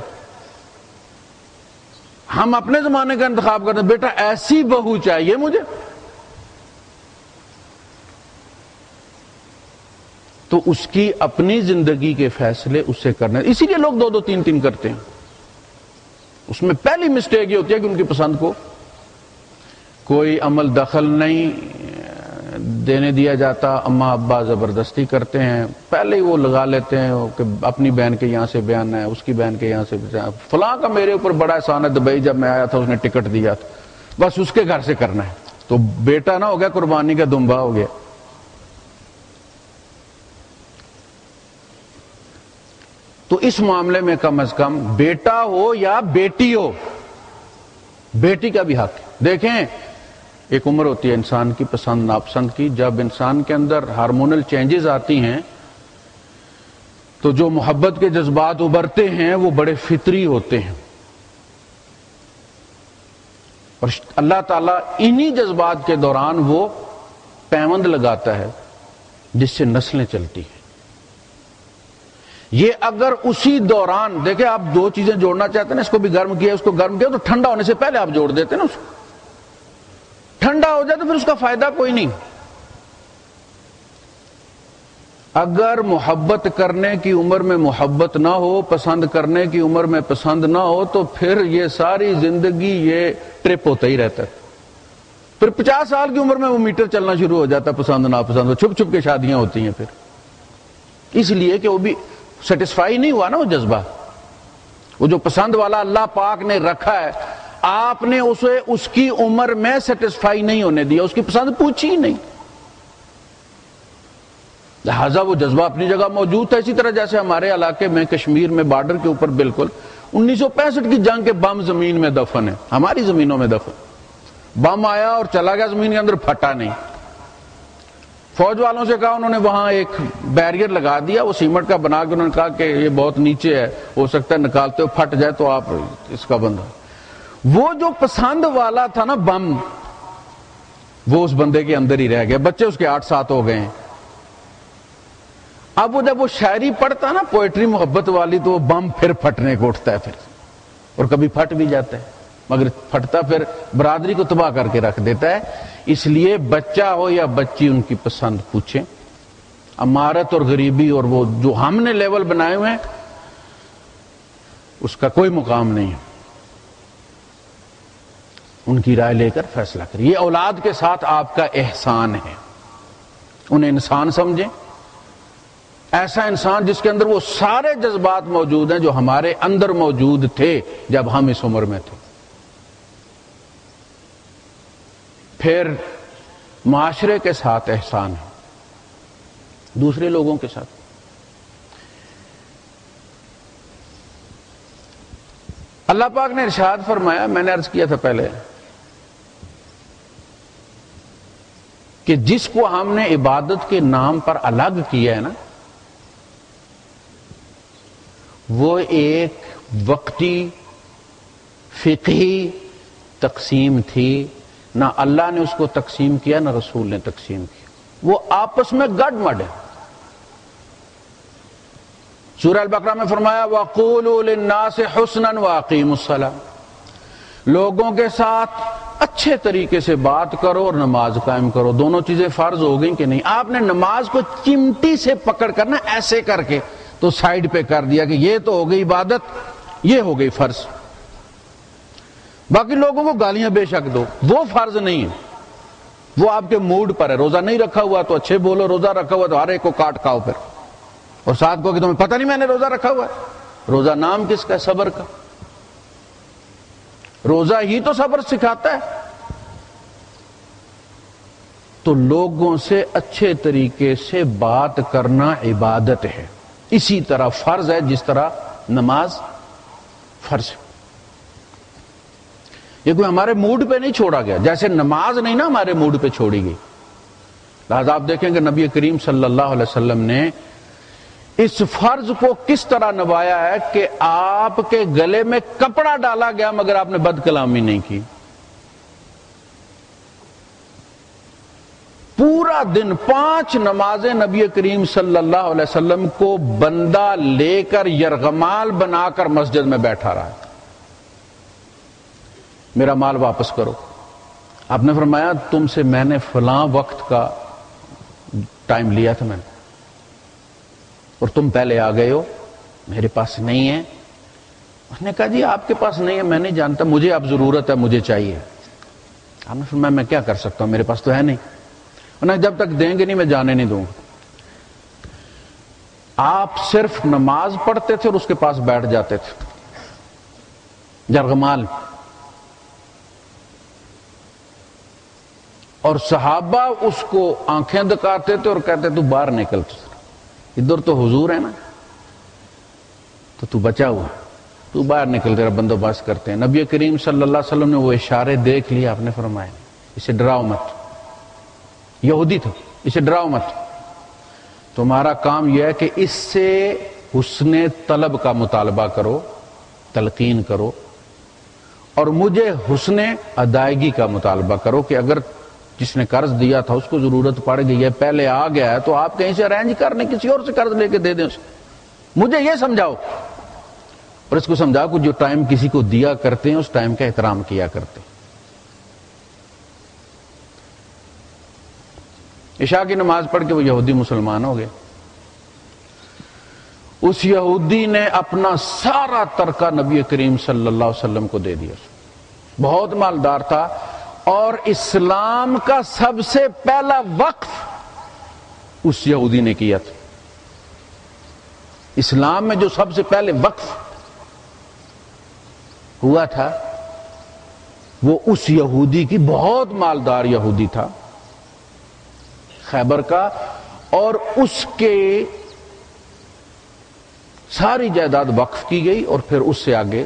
ہم اپنے زمانے کا انتخاب کرتے ہیں، بیٹا ایسی بہو چاہیے مجھے، تو اس کی اپنی زندگی کے فیصلے اس سے کرنے. اسی لیے لوگ 2-2 3-3 کرتے ہیں. اس میں پہلی مسٹیک یہ ہوتی ہے کہ ان کی پسند کو کوئی عمل دخل نہیں دینے دیا جاتا، اماں ابا زبردستی کرتے ہیں، پہلے ہی وہ لگا لیتے ہیں کہ اپنی بہن کے یہاں سے بیان ہے، اس کی بہن کے یہاں سے بیان، فلاں کا میرے اوپر بڑا احسان ہے، دبئی جب میں آیا تھا اس نے ٹکٹ دیا تھا، بس اس کے گھر سے کرنا ہے، تو بیٹا نہ ہو گیا قربانی کا دمبا ہو گیا۔ تو اس معاملے میں کم از کم بیٹا ہو یا بیٹی ہو، بیٹی کا بھی حق ہے۔ دیکھیں ایک عمر ہوتی ہے انسان کی پسند ناپسند کی، جب انسان کے اندر ہارمونل چینجز آتی ہیں تو جو محبت کے جذبات ابھرتے ہیں وہ بڑے فطری ہوتے ہیں، اور اللہ تعالیٰ انہی جذبات کے دوران وہ پیوند لگاتا ہے جس سے نسلیں چلتی ہیں۔ یہ اگر اسی دوران دیکھیں آپ دو چیزیں جوڑنا چاہتے ہیں نا، اس کو بھی گرم کیا اس کو گرم کیا، تو ٹھنڈا ہونے سے پہلے آپ جوڑ دیتے ہیں نا، اس کو ٹھنڈا ہو جائے تو پھر اس کا فائدہ کوئی نہیں۔ اگر محبت کرنے کی عمر میں محبت نہ ہو، پسند کرنے کی عمر میں پسند نہ ہو، تو پھر یہ ساری زندگی یہ ٹرپ ہوتا ہی رہتا ہے۔ پھر 50 سال کی عمر میں وہ میٹر چلنا شروع ہو جاتا ہے، پسند ناپسند، چھپ چھپ کے شادیاں ہوتی ہیں پھر، اس لیے کہ وہ بھی سیٹسفائی نہیں ہوا نا وہ جذبہ، وہ جو پسند والا اللہ پاک نے رکھا ہے، آپ نے اسے اس کی عمر میں سیٹسفائی نہیں ہونے دیا، اس کی پسند پوچھی ہی نہیں، لہذا وہ جذبہ اپنی جگہ موجود تھا۔ اسی طرح جیسے ہمارے علاقے میں کشمیر میں بارڈر کے اوپر بالکل 1965 کی جنگ کے بم زمین میں دفن ہے، ہماری زمینوں میں دفن، بم آیا اور چلا گیا زمین کے اندر، پھٹا نہیں۔ فوج والوں سے کہا، انہوں نے وہاں ایک بیریئر لگا دیا، وہ سیمنٹ کا بنا کے انہوں نے کہا کہ یہ بہت نیچے ہے، ہو سکتا ہے نکالتے ہو پھٹ جائے تو آپ اس کا بندہ۔ وہ جو پسند والا تھا نا بم، وہ اس بندے کے اندر ہی رہ گیا، بچے اس کے 8-7 ہو گئے ہیں۔ اب وہ جب وہ شاعری پڑھتا نا پوئٹری محبت والی، تو وہ بم پھر پھٹنے کو اٹھتا ہے پھر، اور کبھی پھٹ بھی جاتا ہے، مگر پھٹتا پھر برادری کو تباہ کر کے رکھ دیتا ہے۔ اس لیے بچہ ہو یا بچی ان کی پسند پوچھیں۔ امارت اور غریبی اور وہ جو ہم نے لیول بنائے ہوئے ہیں اس کا کوئی مقام نہیں ہے، ان کی رائے لے کر فیصلہ کریں۔ یہ اولاد کے ساتھ آپ کا احسان ہے، انہیں انسان سمجھیں، ایسا انسان جس کے اندر وہ سارے جذبات موجود ہیں جو ہمارے اندر موجود تھے جب ہم اس عمر میں تھے۔ پھر معاشرے کے ساتھ احسان ہے، دوسرے لوگوں کے ساتھ۔ اللہ پاک نے ارشاد فرمایا، میں نے عرض کیا تھا پہلے، کہ جس کو ہم نے عبادت کے نام پر الگ کیا ہے نا، وہ ایک وقتی فقہی تقسیم تھی، نہ اللہ نے اس کو تقسیم کیا نہ رسول نے تقسیم کیا، وہ آپس میں گڈ مڈ ہے۔ سورہ البقرہ میں فرمایا وَقُولُوا لِلنَّاسِ حُسْنًا وَأَقِیمُوا الصَّلَاةَ، لوگوں کے ساتھ اچھے طریقے سے بات کرو اور نماز قائم کرو۔ دونوں چیزیں فرض ہو گئیں کہ نہیں؟ آپ نے نماز کو چمٹی سے پکڑ کر نا ایسے کر کے تو سائیڈ پہ کر دیا کہ یہ تو ہو گئی عبادت، یہ ہو گئی فرض۔ باقی لوگوں کو گالیاں بے شک دو، وہ فرض نہیں ہے، وہ آپ کے موڈ پر ہے۔ روزہ نہیں رکھا ہوا تو اچھے بولو، روزہ رکھا ہوا تو ہر ایک کو کاٹ کھاؤ پھر، اور ساتھ کو کہ تمہیں پتہ نہیں میں نے روزہ رکھا ہوا ہے۔ روزہ نام کس کا ہے؟ صبر کا۔ روزہ ہی تو صبر سکھاتا ہے۔ تو لوگوں سے اچھے طریقے سے بات کرنا عبادت ہے، اسی طرح فرض ہے جس طرح نماز فرض ہے۔ یہ کوئی ہمارے موڈ پہ نہیں چھوڑا گیا، جیسے نماز نہیں نا ہمارے موڈ پہ چھوڑی گئی۔ لہذا آپ دیکھیں کہ نبی کریم صلی اللہ علیہ وسلم نے اس فرض کو کس طرح نبھایا ہے کہ آپ کے گلے میں کپڑا ڈالا گیا مگر آپ نے بد کلامی نہیں کی۔ پورا دن 5 نمازیں نبی کریم صلی اللہ علیہ وسلم کو بندہ لے کر یرغمال بنا کر مسجد میں بیٹھا رہا ہے، میرا مال واپس کرو۔ آپ نے فرمایا تم سے میں نے فلاں وقت کا ٹائم لیا تھا میں نے، اور تم پہلے آ گئے ہو، میرے پاس نہیں ہے۔ اس نے کہا جی آپ کے پاس نہیں ہے میں نہیں جانتا، مجھے اب ضرورت ہے، مجھے چاہیے۔ آپ نے فرمایا میں کیا کر سکتا ہوں، میرے پاس تو ہے نہیں۔ انہیں جب تک دیں گے نہیں میں جانے نہیں دوں گا۔ آپ صرف نماز پڑھتے تھے اور اس کے پاس بیٹھ جاتے تھے، جرغمال، اور صحابہ اس کو آنکھیں دکھاتے تھے اور کہتے تو باہر نکل، ادھر تو حضور ہے نا، تو بچا ہوا، تو باہر نکل، تیرا بندوبست کرتے ہیں۔ نبی کریم صلی اللہ علیہ وسلم نے وہ اشارے دیکھ لیے، آپ نے فرمایا اسے ڈراؤ مت، یہودی تھا، اسے ڈراؤ مت، تمہارا کام یہ ہے کہ اس سے حسن طلب کا مطالبہ کرو، تلقین کرو، اور مجھے حسن ادائیگی کا مطالبہ کرو کہ اگر جس نے قرض دیا تھا اس کو ضرورت پڑ گئی ہے، پہلے آ گیا ہے، تو آپ کہیں سے ارینج کرنے کسی اور سے قرض لے کے دے دیں اسے، مجھے یہ سمجھاؤ، اور اس کو سمجھاؤ کہ جو ٹائم کسی کو دیا کرتے ہیں اس ٹائم کا احترام کیا کرتے ہیں۔ عشاء کی نماز پڑھ کے وہ یہودی مسلمان ہو گئے۔ اس یہودی نے اپنا سارا ترکہ نبی کریم صلی اللہ علیہ وسلم کو دے دیا، بہت مالدار تھا، اور اسلام کا سب سے پہلا وقف اس یہودی نے کیا تھا۔ اسلام میں جو سب سے پہلے وقف ہوا تھا وہ اس یہودی کی، بہت مالدار یہودی تھا خیبر کا، اور اس کے ساری جائیداد وقف کی گئی، اور پھر اس سے آگے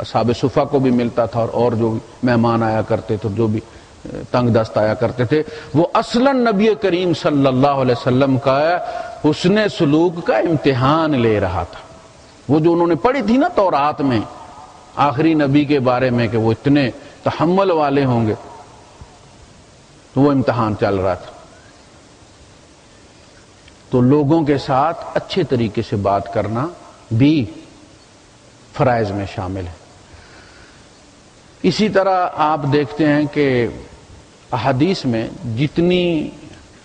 اصحاب صفہ کو بھی ملتا تھا، اور جو بھی مہمان آیا کرتے تھے، جو بھی تنگ دست آیا کرتے تھے، وہ اصلاً نبی کریم صلی اللہ علیہ وسلم کا حسن سلوک کا امتحان لے رہا تھا۔ وہ جو انہوں نے پڑھی تھی نا تورات میں آخری نبی کے بارے میں کہ وہ اتنے تحمل والے ہوں گے، تو وہ امتحان چل رہا تھا۔ تو لوگوں کے ساتھ اچھے طریقے سے بات کرنا بھی فرائض میں شامل ہے۔ اسی طرح آپ دیکھتے ہیں کہ احادیث میں جتنی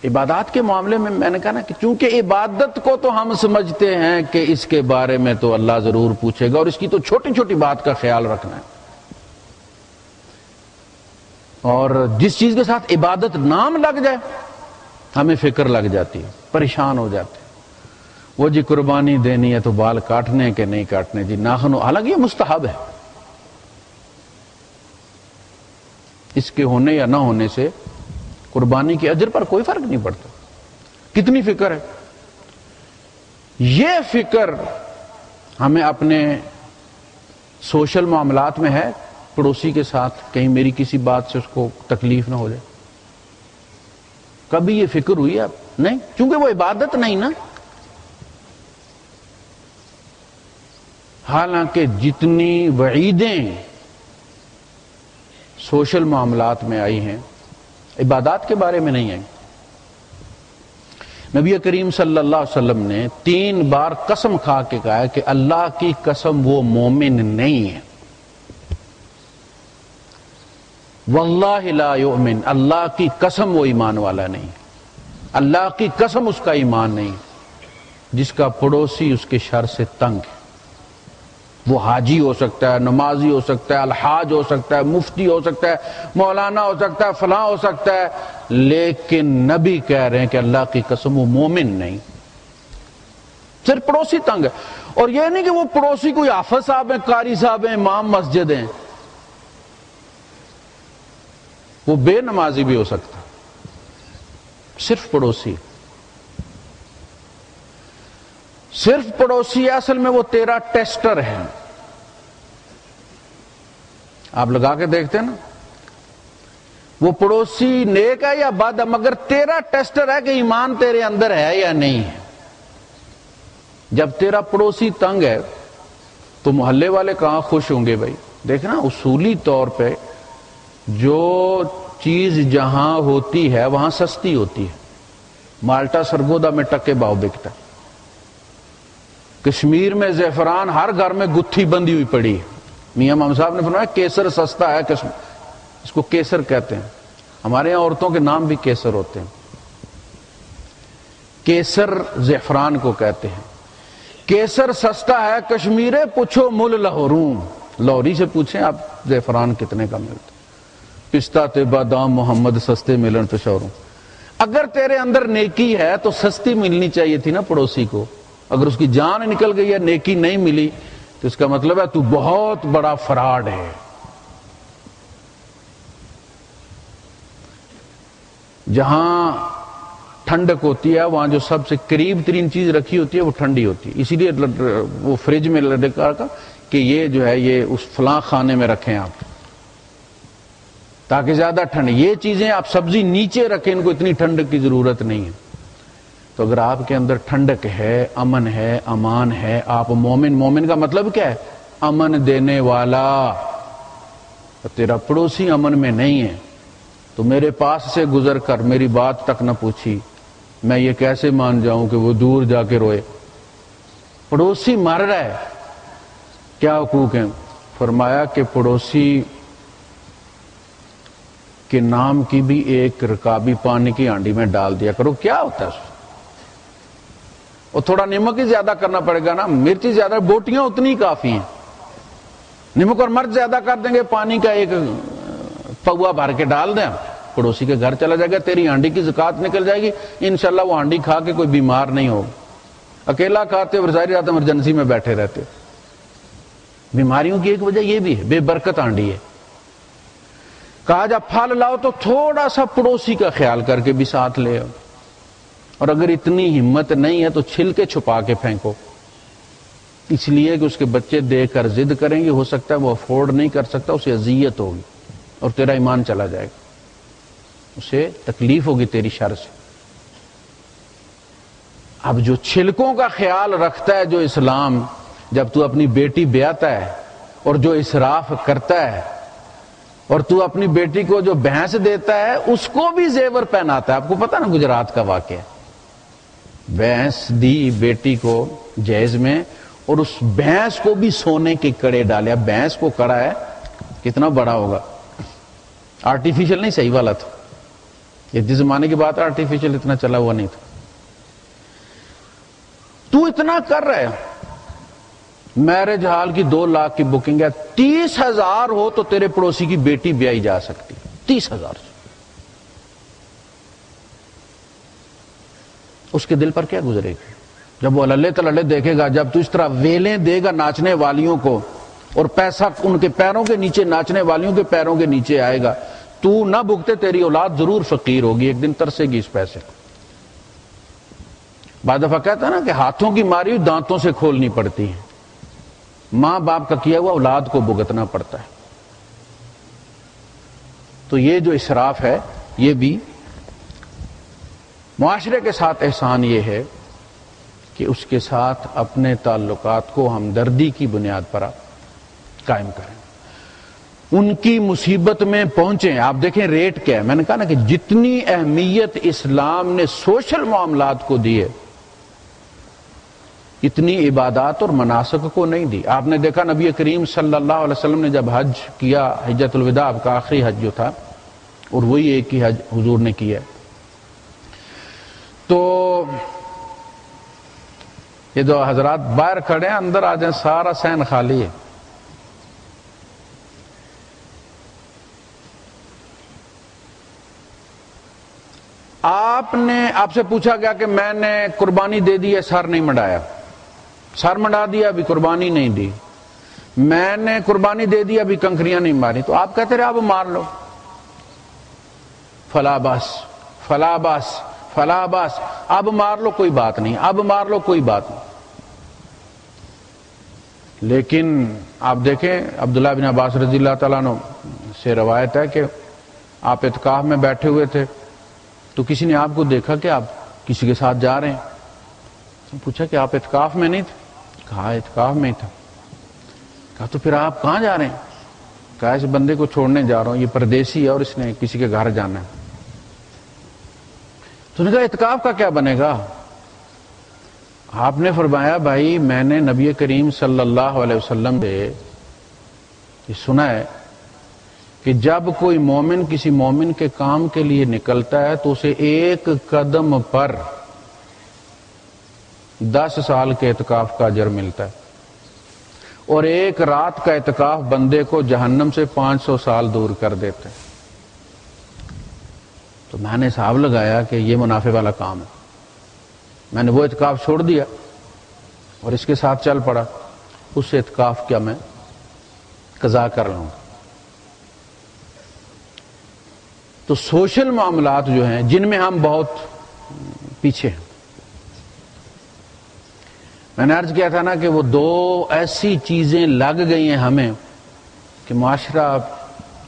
عبادات کے معاملے میں نے کہا نا کہ چونکہ عبادت کو تو ہم سمجھتے ہیں کہ اس کے بارے میں تو اللہ ضرور پوچھے گا، اور اس کی تو چھوٹی چھوٹی بات کا خیال رکھنا ہے، اور جس چیز کے ساتھ عبادت نام لگ جائے ہمیں فکر لگ جاتی ہے، پریشان ہو جاتے ہیں۔ وہ جی قربانی دینی ہے تو بال کاٹنے کے نہیں کاٹنے، جی ناخن، حالانکہ یہ مستحب ہے، اس کے ہونے یا نہ ہونے سے قربانی کے اجر پر کوئی فرق نہیں پڑتا۔ کتنی فکر ہے، یہ فکر ہمیں اپنے سوشل معاملات میں ہے، پڑوسی کے ساتھ کہیں میری کسی بات سے اس کو تکلیف نہ ہو جائے، کبھی یہ فکر ہوئی ہے؟ نہیں، چونکہ وہ عبادت نہیں نا۔ حالانکہ جتنی وعیدیں سوشل معاملات میں آئی ہیں عبادات کے بارے میں نہیں آئی۔ نبی کریم صلی اللہ علیہ وسلم نے 3 بار قسم کھا کے کہا ہے کہ اللہ کی قسم وہ مومن نہیں ہے، واللہ لا یؤمن، اللہ کی قسم وہ ایمان والا نہیں، اللہ کی قسم اس کا ایمان نہیں، جس کا پڑوسی اس کے شر سے تنگ ہے۔ وہ حاجی ہو سکتا ہے، نمازی ہو سکتا ہے، الحاج ہو سکتا ہے، مفتی ہو سکتا ہے، مولانا ہو سکتا ہے، فلاں ہو سکتا ہے، لیکن نبی کہہ رہے ہیں کہ اللہ کی قسم وہ مومن نہیں، صرف پڑوسی تنگ ہے۔ اور یہ نہیں کہ وہ پڑوسی کوئی حافظ صاحب ہیں، قاری صاحب ہیں، امام مسجد ہیں، وہ بے نمازی بھی ہو سکتا، صرف پڑوسی، صرف پڑوسی ہے، اصل میں وہ تیرا ٹیسٹر ہے۔ آپ لگا کے دیکھتے ہیں نا، وہ پڑوسی نیک ہے یا بد ہے، مگر تیرا ٹیسٹر ہے کہ ایمان تیرے اندر ہے یا نہیں ہے۔ جب تیرا پڑوسی تنگ ہے تو محلے والے کہاں خوش ہوں گے بھائی؟ دیکھنا اصولی طور پہ جو چیز جہاں ہوتی ہے وہاں سستی ہوتی ہے۔ مالٹا سرگودا میں ٹکے باؤ بکتا ہے، کشمیر میں زعفران ہر گھر میں گتھی بندی ہوئی پڑی ہے۔ میاں امام صاحب نے فرمایا کیسر سستا ہے، اس کو کیسر کہتے ہیں، ہمارے یہاں عورتوں کے نام بھی کیسر ہوتے ہیں، کیسر زعفران کو کہتے ہیں۔ کیسر سستا ہے کشمیرے، پوچھو مل لاہوروں، لاہوری سے پوچھیں آپ زعفران کتنے کا ملتا، پستہ تے بادام محمد سستے ملن پشوروں۔ اگر تیرے اندر نیکی ہے تو سستی ملنی چاہیے تھی نا پڑوسی کو. اگر اس کی جان نکل گئی ہے نیکی نہیں ملی تو اس کا مطلب ہے تو بہت بڑا فراڈ ہے. جہاں ٹھنڈک ہوتی ہے وہاں جو سب سے قریب ترین چیز رکھی ہوتی ہے وہ ٹھنڈی ہوتی ہے. اسی لیے وہ فریج میں لٹکا کہ یہ جو ہے یہ اس فلاں خانے میں رکھیں آپ تاکہ زیادہ ٹھنڈ. یہ چیزیں آپ سبزی نیچے رکھیں، ان کو اتنی ٹھنڈک کی ضرورت نہیں ہے. تو اگر آپ کے اندر ٹھنڈک ہے، امن ہے، امان ہے، آپ مومن کا مطلب کیا ہے؟ امن دینے والا. تیرا پڑوسی امن میں نہیں ہے تو میرے پاس سے گزر کر میری بات تک نہ پوچھی، میں یہ کیسے مان جاؤں کہ وہ دور جا کے روئے؟ پڑوسی مر رہا ہے. کیا حقوق ہیں؟ فرمایا کہ پڑوسی کے نام کی بھی ایک رکابی پانی کی ہانڈی میں ڈال دیا کرو. کیا ہوتا ہے اس میں؟ اور تھوڑا نمک ہی زیادہ کرنا پڑے گا نا، مرچی زیادہ، بوٹیاں اتنی کافی ہیں. نمک اور مرچ زیادہ کر دیں گے، پانی کا ایک پوا بھر کے ڈال دیں، پڑوسی کے گھر چلا جائے گا، تیری ہانڈی کی زکات نکل جائے گی. انشاءاللہ وہ ہانڈی کھا کے کوئی بیمار نہیں ہوگا. اکیلا کھاتے اور ظاہر رات ایمرجنسی میں بیٹھے رہتے. بیماریوں کی ایک وجہ یہ بھی ہے، بے برکت ہانڈی ہے. کہا جب پھل لاؤ تو تھوڑا سا پڑوسی کا خیال کر کے بھی ساتھ لے آؤ. اور اگر اتنی ہمت نہیں ہے تو چھلکے چھپا کے پھینکو، اس لیے کہ اس کے بچے دے کر ضد کریں گے، ہو سکتا ہے وہ افورڈ نہیں کر سکتا، اسے اذیت ہوگی اور تیرا ایمان چلا جائے گا، اسے تکلیف ہوگی تیری شر سے. اب جو چھلکوں کا خیال رکھتا ہے جو اسلام، جب تو اپنی بیٹی بیاتا ہے اور جو اسراف کرتا ہے اور تو اپنی بیٹی کو جو بھینس دیتا ہے اس کو بھی زیور پہناتا ہے. آپ کو پتا نا گجرات کا واقعہ، بھینس دی بیٹی کو جہیز میں اور اس بھینس کو بھی سونے کے کڑے ڈالے. اب بھینس کو کڑا ہے کتنا بڑا ہوگا، آرٹیفیشل نہیں، صحیح والا تھا. یہ جس زمانے کی بات ہے آرٹیفیشل اتنا چلا ہوا نہیں تھا. تو اتنا کر رہے ہیں، میرج ہال کی 2 لاکھ کی بکنگ ہے، 30,000 ہو تو تیرے پڑوسی کی بیٹی بیائی جا سکتی، 30,000. اس کے دل پر کیا گزرے گی جب وہ اللہ تللے دیکھے گا؟ جب تو اس طرح ویلیں دے گا ناچنے والیوں کو اور پیسہ ان کے پیروں کے نیچے، ناچنے والیوں کے پیروں کے نیچے آئے گا، تو نہ بھگتے تیری اولاد ضرور فقیر ہوگی، ایک دن ترسے گی اس پیسے. بعض دفعہ کہتا ہے نا کہ ہاتھوں کی ماری ہوئی دانتوں سے کھولنی پڑتی ہے. ماں باپ کا کیا ہوا اولاد کو بھگتنا پڑتا ہے. تو یہ جو اسراف ہے یہ بھی معاشرے کے ساتھ احسان یہ ہے کہ اس کے ساتھ اپنے تعلقات کو ہمدردی کی بنیاد پر آپ قائم کریں، ان کی مصیبت میں پہنچیں. آپ دیکھیں ریٹ کیا ہے، میں نے کہا نا کہ جتنی اہمیت اسلام نے سوشل معاملات کو دی ہے اتنی عبادات اور مناسک کو نہیں دی. آپ نے دیکھا نبی کریم صلی اللہ علیہ وسلم نے جب حج کیا، حجۃ الوداع آپ کا آخری حج جو تھا، اور وہی ایک ہی حج حضور نے کیا، تو یہ جو حضرات باہر کھڑے ہیں اندر آ جائیں، سارا صحن خالی ہے. آپ سے پوچھا گیا کہ میں نے قربانی دے دی ہے، سر نہیں منڈایا، سر منڈا دیا ابھی قربانی نہیں دی. میں نے قربانی دے دی ابھی کنکریاں نہیں ماری، تو آپ کہتے رہے اب مار لو، فلا باس فلا باس فلا باس، اب مار لو کوئی بات نہیں، اب مار لو کوئی بات نہیں. لیکن آپ دیکھیں عبداللہ بن عباس رضی اللہ تعالیٰ عنہ سے روایت ہے کہ آپ اعتکاف میں بیٹھے ہوئے تھے تو کسی نے آپ کو دیکھا کہ آپ کسی کے ساتھ جا رہے ہیں. پوچھا کہ آپ اعتکاف میں نہیں تھے؟ کہا اعتکاف میں تھا. کہا تو پھر آپ کہاں جا رہے ہیں؟ کہا اس بندے کو چھوڑنے جا رہا ہوں، یہ پردیسی ہے اور اس نے کسی کے گھر جانا ہے. تو نے کہا اعتکاف کا کیا بنے گا؟ آپ نے فرمایا بھائی میں نے نبی کریم صلی اللہ علیہ وسلم سے یہ سنا ہے کہ جب کوئی مومن کسی مومن کے کام کے لیے نکلتا ہے تو اسے ایک قدم پر 10 سال کے اعتکاف کا اجر ملتا ہے، اور ایک رات کا اعتکاف بندے کو جہنم سے 500 سال دور کر دیتا ہے. تو میں نے حساب لگایا کہ یہ منافع والا کام ہے، میں نے وہ اعتکاف چھوڑ دیا اور اس کے ساتھ چل پڑا، اس اعتکاف کیا میں قضا کر لوں گا۔ تو سوشل معاملات جو ہیں جن میں ہم بہت پیچھے ہیں، میں نے عرض کیا تھا نا کہ وہ دو ایسی چیزیں لگ گئی ہیں ہمیں کہ معاشرہ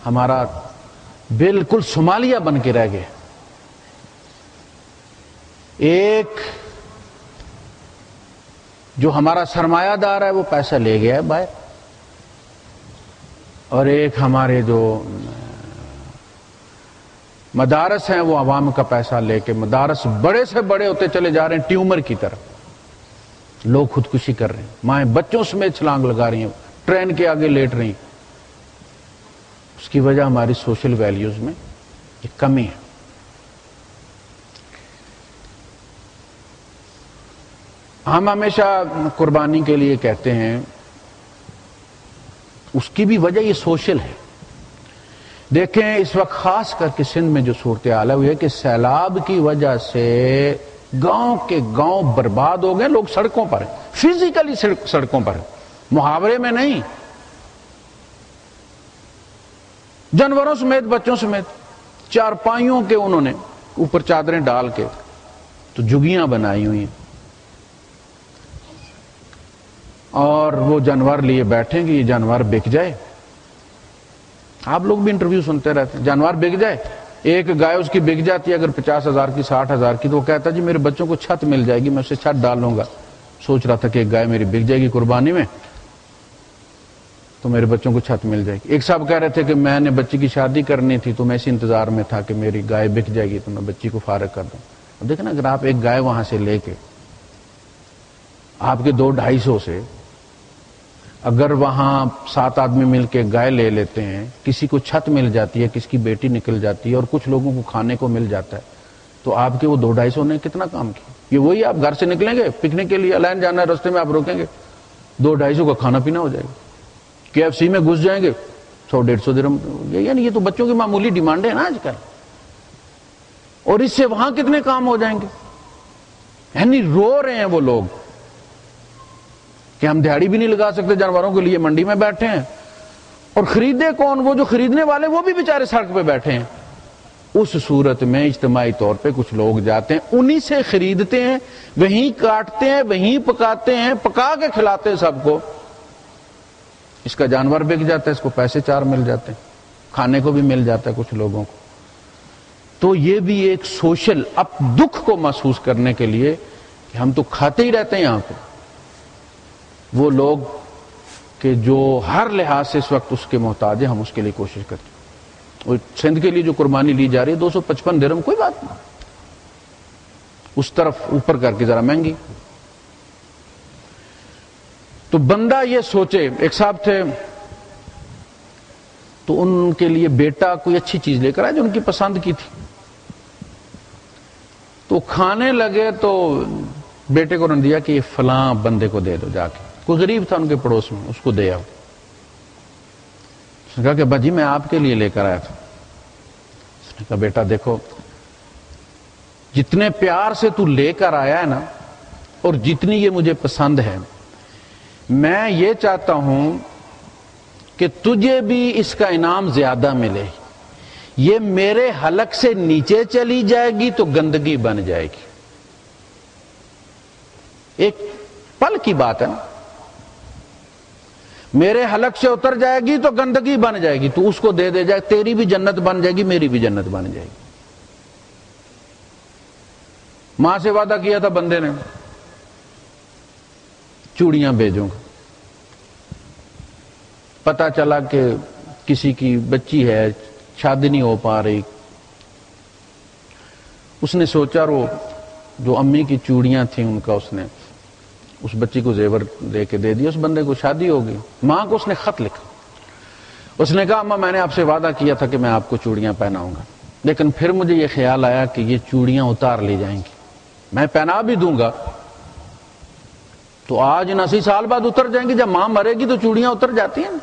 ہمارا بالکل صومالیہ بن کے رہ گیا۔ ایک جو ہمارا سرمایہ دار ہے وہ پیسہ لے گیا ہے باہر، اور ایک ہمارے جو مدارس ہیں وہ عوام کا پیسہ لے کے مدارس بڑے سے بڑے ہوتے چلے جا رہے ہیں، ٹیومر کی طرح لوگ خودکشی کر رہے ہیں، مائیں بچوں سمیت چھلانگ لگا رہی ہیں، ٹرین کے آگے لیٹ رہی ہیں۔ اس کی وجہ ہماری سوشل ویلیوز میں ایک کمی ہے۔ ہم ہمیشہ قربانی کے لیے کہتے ہیں، اس کی بھی وجہ یہ سوشل ہے۔ دیکھیں اس وقت خاص کر کے سندھ میں جو صورتحال ہے وہ یہ کہ سیلاب کی وجہ سے گاؤں کے گاؤں برباد ہو گئے، لوگ سڑکوں پر ہیں، فزیکلی سڑکوں پر ہیں، محاورے میں نہیں، جانوروں سمیت بچوں سمیت، چارپائیوں کے انہوں نے اوپر چادریں ڈال کے تو جھگیاں بنائی ہوئی ہیں، اور وہ جانور لیے بیٹھیں گے، یہ جانور بک جائے۔ آپ لوگ بھی انٹرویو سنتے رہتے ہیں، جانور بک جائے، ایک گائے اس کی بک جاتی ہے اگر 50,000 کی 60,000 کی، تو وہ کہتا ہے جی میرے بچوں کو چھت مل جائے گی، میں اسے چھت ڈال لوں گا۔ سوچ رہا تھا کہ ایک گائے میری بک جائے گی قربانی میں تو میرے بچوں کو چھت مل جائے گی۔ ایک صاحب کہہ رہے تھے کہ میں نے بچی کی شادی کرنی تھی تو میں اسی انتظار میں تھا کہ میری گائے بک جائے گی تو میں بچی کو فارغ کر دوں۔ اب دیکھنا اگر آپ ایک گائے وہاں سے لے کے آپ کے 200-250 سے اگر وہاں 7 آدمی مل کے گائے لے لیتے ہیں، کسی کو چھت مل جاتی ہے، کسی کی بیٹی نکل جاتی ہے اور کچھ لوگوں کو کھانے کو مل جاتا ہے، تو آپ کے وہ 200-250 نے کتنا کام کیا؟ یہ وہی آپ گھر سے نکلیں گے پکنک کے لیے، الائن جانا ہے، راستے میں آپ روکیں گے، 200-250 کا کھانا پینا ہو جائے گا۔ KFC میں گھس جائیں گے، 100-150 درہم، یعنی یہ تو بچوں کی معمولی ڈیمانڈ ہے نا آج کل، اور اس سے وہاں کتنے کام ہو جائیں گے۔ یعنی رو رہے ہیں وہ لوگ کہ ہم دیہڑی بھی نہیں لگا سکتے جانوروں کے لیے، منڈی میں بیٹھے ہیں، اور خریدے کون؟ وہ جو خریدنے والے وہ بھی بیچارے سڑک پہ بیٹھے ہیں۔ اس صورت میں اجتماعی طور پہ کچھ لوگ جاتے ہیں، انہی سے خریدتے ہیں، وہیں کاٹتے ہیں، وہیں پکاتے ہیں، پکا کے کھلاتے ہیں سب کو۔ اس کا جانور بک جاتا ہے، اس کو پیسے 4 مل جاتے ہیں، کھانے کو بھی مل جاتا ہے کچھ لوگوں کو۔ تو یہ بھی ایک سوشل اب دکھ کو محسوس کرنے کے لیے کہ ہم تو کھاتے ہی رہتے ہیں یہاں پہ، وہ لوگ کہ جو ہر لحاظ سے اس وقت اس کے محتاج ہیں، ہم اس کے لیے کوشش کرتے ہیں۔ اور سندھ کے لیے جو قربانی لی جا رہی ہے 255 درہم، کوئی بات نہیں، اس طرف اوپر کر کے ذرا مہنگی۔ تو بندہ یہ سوچے، ایک صاحب تھے تو ان کے لیے بیٹا کوئی اچھی چیز لے کر آئے جو ان کی پسند کی تھی، تو کھانے لگے تو بیٹے کو انہوں نے دیا کہ یہ فلاں بندے کو دے دو، جا کے کوئی غریب تھا ان کے پڑوس میں، اس کو دے آؤ۔ اس نے کہا کہ باجی میں آپ کے لیے لے کر آیا تھا۔ اس نے کہا بیٹا دیکھو، جتنے پیار سے تو لے کر آیا ہے نا، اور جتنی یہ مجھے پسند ہے، میں یہ چاہتا ہوں کہ تجھے بھی اس کا انعام زیادہ ملے۔ یہ میرے حلق سے نیچے چلی جائے گی تو گندگی بن جائے گی۔ ایک پل کی بات ہے نا، میرے حلق سے اتر جائے گی تو گندگی بن جائے گی، تو اس کو دے جائے، تیری بھی جنت بن جائے گی، میری بھی جنت بن جائے گی۔ ماں سے وعدہ کیا تھا بندے نے چوڑیاں بھیجوں گا، پتا چلا کہ کسی کی بچی ہے، شادی نہیں ہو پا رہی، اس نے سوچا وہ جو امی کی چوڑیاں تھیں ان کا اس نے اس بچی کو زیور دے کے دے دیا، اس بندے کو شادی ہو گئی۔ ماں کو اس نے خط لکھا، اس نے کہا اماں میں نے آپ سے وعدہ کیا تھا کہ میں آپ کو چوڑیاں پہناؤں گا، لیکن پھر مجھے یہ خیال آیا کہ یہ چوڑیاں اتار لی جائیں گی، میں پہنا بھی دوں گا تو آج 80 سال بعد اتر جائیں گی، جب ماں مرے گی تو چوڑیاں اتر جاتی ہیں نا،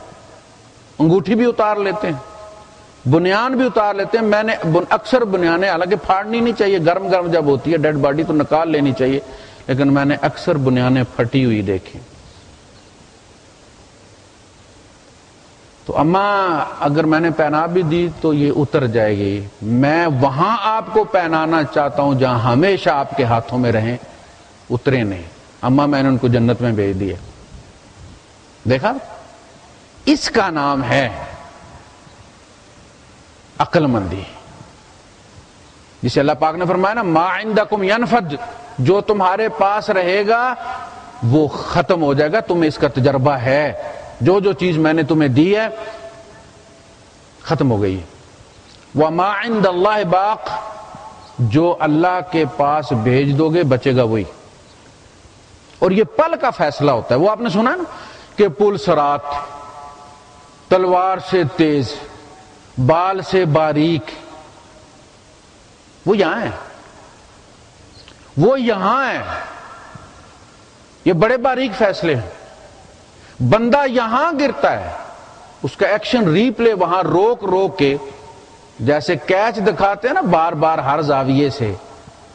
انگوٹھی بھی اتار لیتے ہیں، بنیان بھی اتار لیتے ہیں. میں نے اکثر بنیانیں حالانکہ پھاڑنی نہیں چاہیے، گرم گرم جب ہوتی ہے ڈیڈ باڈی تو نکال لینی چاہیے، لیکن میں نے اکثر بنیانیں پھٹی ہوئی دیکھی. تو اماں اگر میں نے پہنا بھی دی تو یہ اتر جائے گی. میں وہاں آپ کو پہنانا چاہتا ہوں جہاں ہمیشہ آپ کے ہاتھوں میں رہیں، اترے نہیں. اماں میں نے ان کو جنت میں بھیج دیا. دیکھا، اس کا نام ہے عقل مندی، جسے اللہ پاک نے فرمایا نا ما عندکم ینفد، جو تمہارے پاس رہے گا وہ ختم ہو جائے گا. تمہیں اس کا تجربہ ہے، جو جو چیز میں نے تمہیں دی ہے ختم ہو گئی. وما عند اللہ باق، جو اللہ کے پاس بھیج دو گے بچے گا وہی. اور یہ پل کا فیصلہ ہوتا ہے. وہ آپ نے سنا نا کہ پل صراط، تلوار سے تیز، بال سے باریک، وہ یہاں ہے، وہ یہاں ہے. یہ بڑے باریک فیصلے ہیں. بندہ یہاں گرتا ہے، اس کا ایکشن ری پلے وہاں روک روک کے، جیسے کیچ دکھاتے ہیں نا بار بار ہر زاویے سے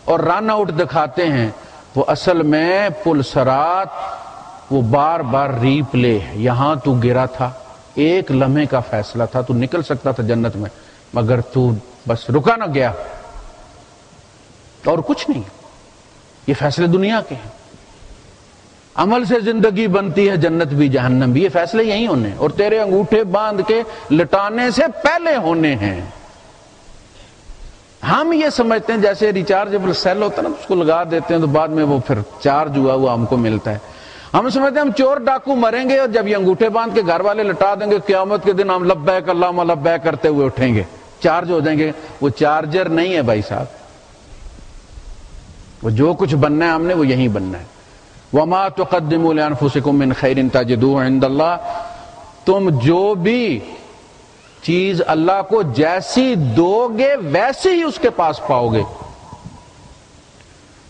اور رن آؤٹ دکھاتے ہیں، وہ اصل میں پل صراط وہ بار بار ری پلے. یہاں تو گرا تھا، ایک لمحے کا فیصلہ تھا، تو نکل سکتا تھا جنت میں، مگر تو بس رکا نہ گیا اور کچھ نہیں. یہ فیصلے دنیا کے ہیں. عمل سے زندگی بنتی ہے، جنت بھی جہنم بھی. یہ فیصلے یہی ہونے ہیں، اور تیرے انگوٹھے باندھ کے لٹانے سے پہلے ہونے ہیں. ہم یہ سمجھتے ہیں جیسے ریچارجبل سیل ہوتا ہے نا، اس کو لگا دیتے ہیں تو بعد میں وہ پھر چارج ہوا ہوا ہم کو ملتا ہے. ہم سمجھتے ہیں ہم چور ڈاکو مریں گے اور جب یہ انگوٹھے باندھ کے گھر والے لٹا دیں گے، قیامت کے دن ہم لبیک اللہم لبیک کرتے ہوئے اٹھیں گے، چارج ہو جائیں گے. وہ چارجر نہیں ہے بھائی صاحب. وہ جو کچھ بننا ہے ہم نے وہ یہیں بننا ہے. وما تقدموا لانفسکم من خیر تجدوه عند اللہ، تم جو بھی چیز اللہ کو جیسی دو گے ویسی ہی اس کے پاس پاؤ گے.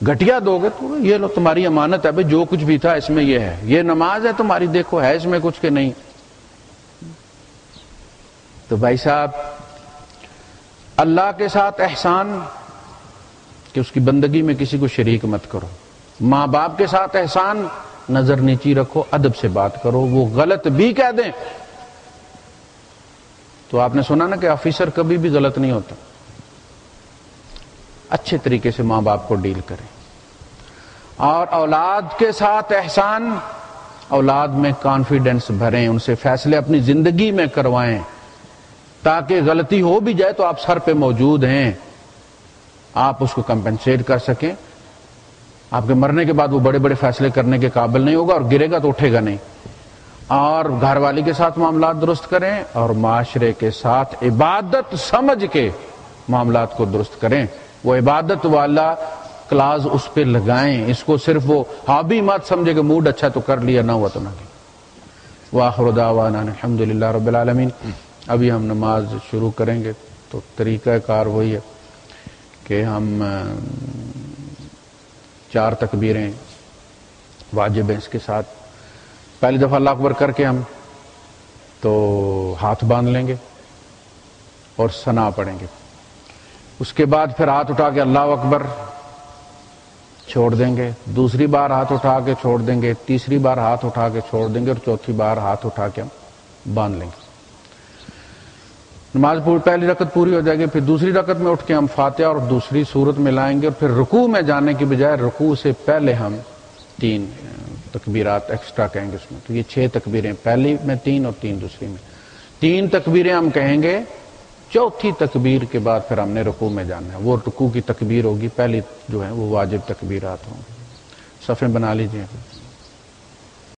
گھٹیا دو گے تو یہ لو تمہاری امانت ہے بھائی، جو کچھ بھی تھا اس میں یہ ہے. یہ نماز ہے تمہاری، دیکھو ہے اس میں کچھ کہ نہیں. تو بھائی صاحب اللہ کے ساتھ احسان کہ اس کی بندگی میں کسی کو شریک مت کرو. ماں باپ کے ساتھ احسان، نظر نیچی رکھو، ادب سے بات کرو. وہ غلط بھی کہہ دیں تو آپ نے سنا نا کہ آفیسر کبھی بھی غلط نہیں ہوتا. اچھے طریقے سے ماں باپ کو ڈیل کریں. اور اولاد کے ساتھ احسان، اولاد میں کانفیڈنس بھریں، ان سے فیصلے اپنی زندگی میں کروائیں تاکہ غلطی ہو بھی جائے تو آپ سر پہ موجود ہیں، آپ اس کو کمپنسیٹ کر سکیں. آپ کے مرنے کے بعد وہ بڑے بڑے فیصلے کرنے کے قابل نہیں ہوگا اور گرے گا تو اٹھے گا نہیں. اور گھر والی کے ساتھ معاملات درست کریں اور معاشرے کے ساتھ عبادت سمجھ کے معاملات کو درست کریں. وہ عبادت والا کلاز اس پہ لگائیں، اس کو صرف وہ ہابی مت سمجھے کہ موڈ اچھا تو کر لیا، نہ ہوا تو نہ لیا. وآخر دعوانا الحمدللہ رب العالمین. ابھی ہم نماز شروع کریں گے تو طریقہ کار وہی ہے کہ ہم 4 تکبیریں واجب ہیں اس کے ساتھ. پہلی دفعہ اللہ اکبر کر کے ہم تو ہاتھ باندھ لیں گے اور ثنا پڑھیں گے. اس کے بعد پھر ہاتھ اٹھا کے اللہ اکبر چھوڑ دیں گے، دوسری بار ہاتھ اٹھا کے چھوڑ دیں گے، تیسری بار ہاتھ اٹھا کے چھوڑ دیں گے اور چوتھی بار ہاتھ اٹھا کے ہم باندھ لیں گے. نماز پہلی رکعت پوری ہو جائے گی. پھر دوسری رکعت میں اٹھ کے ہم فاتحہ اور دوسری سورت میں لائیں گے اور پھر رکوع میں جانے کی بجائے رکوع سے پہلے ہم 3 تکبیرات ایکسٹرا کہیں گے اس میں. تو یہ 6 تکبیریں، پہلی میں 3 اور 3 دوسری میں. 3 تکبیریں ہم کہیں گے، چوتھی تکبیر کے بعد پھر ہم نے رکوع میں جانا ہے. وہ رکوع کی تکبیر ہوگی، پہلی جو ہے وہ واجب تکبیرات ہوں گی. صفیں بنا لیجئے.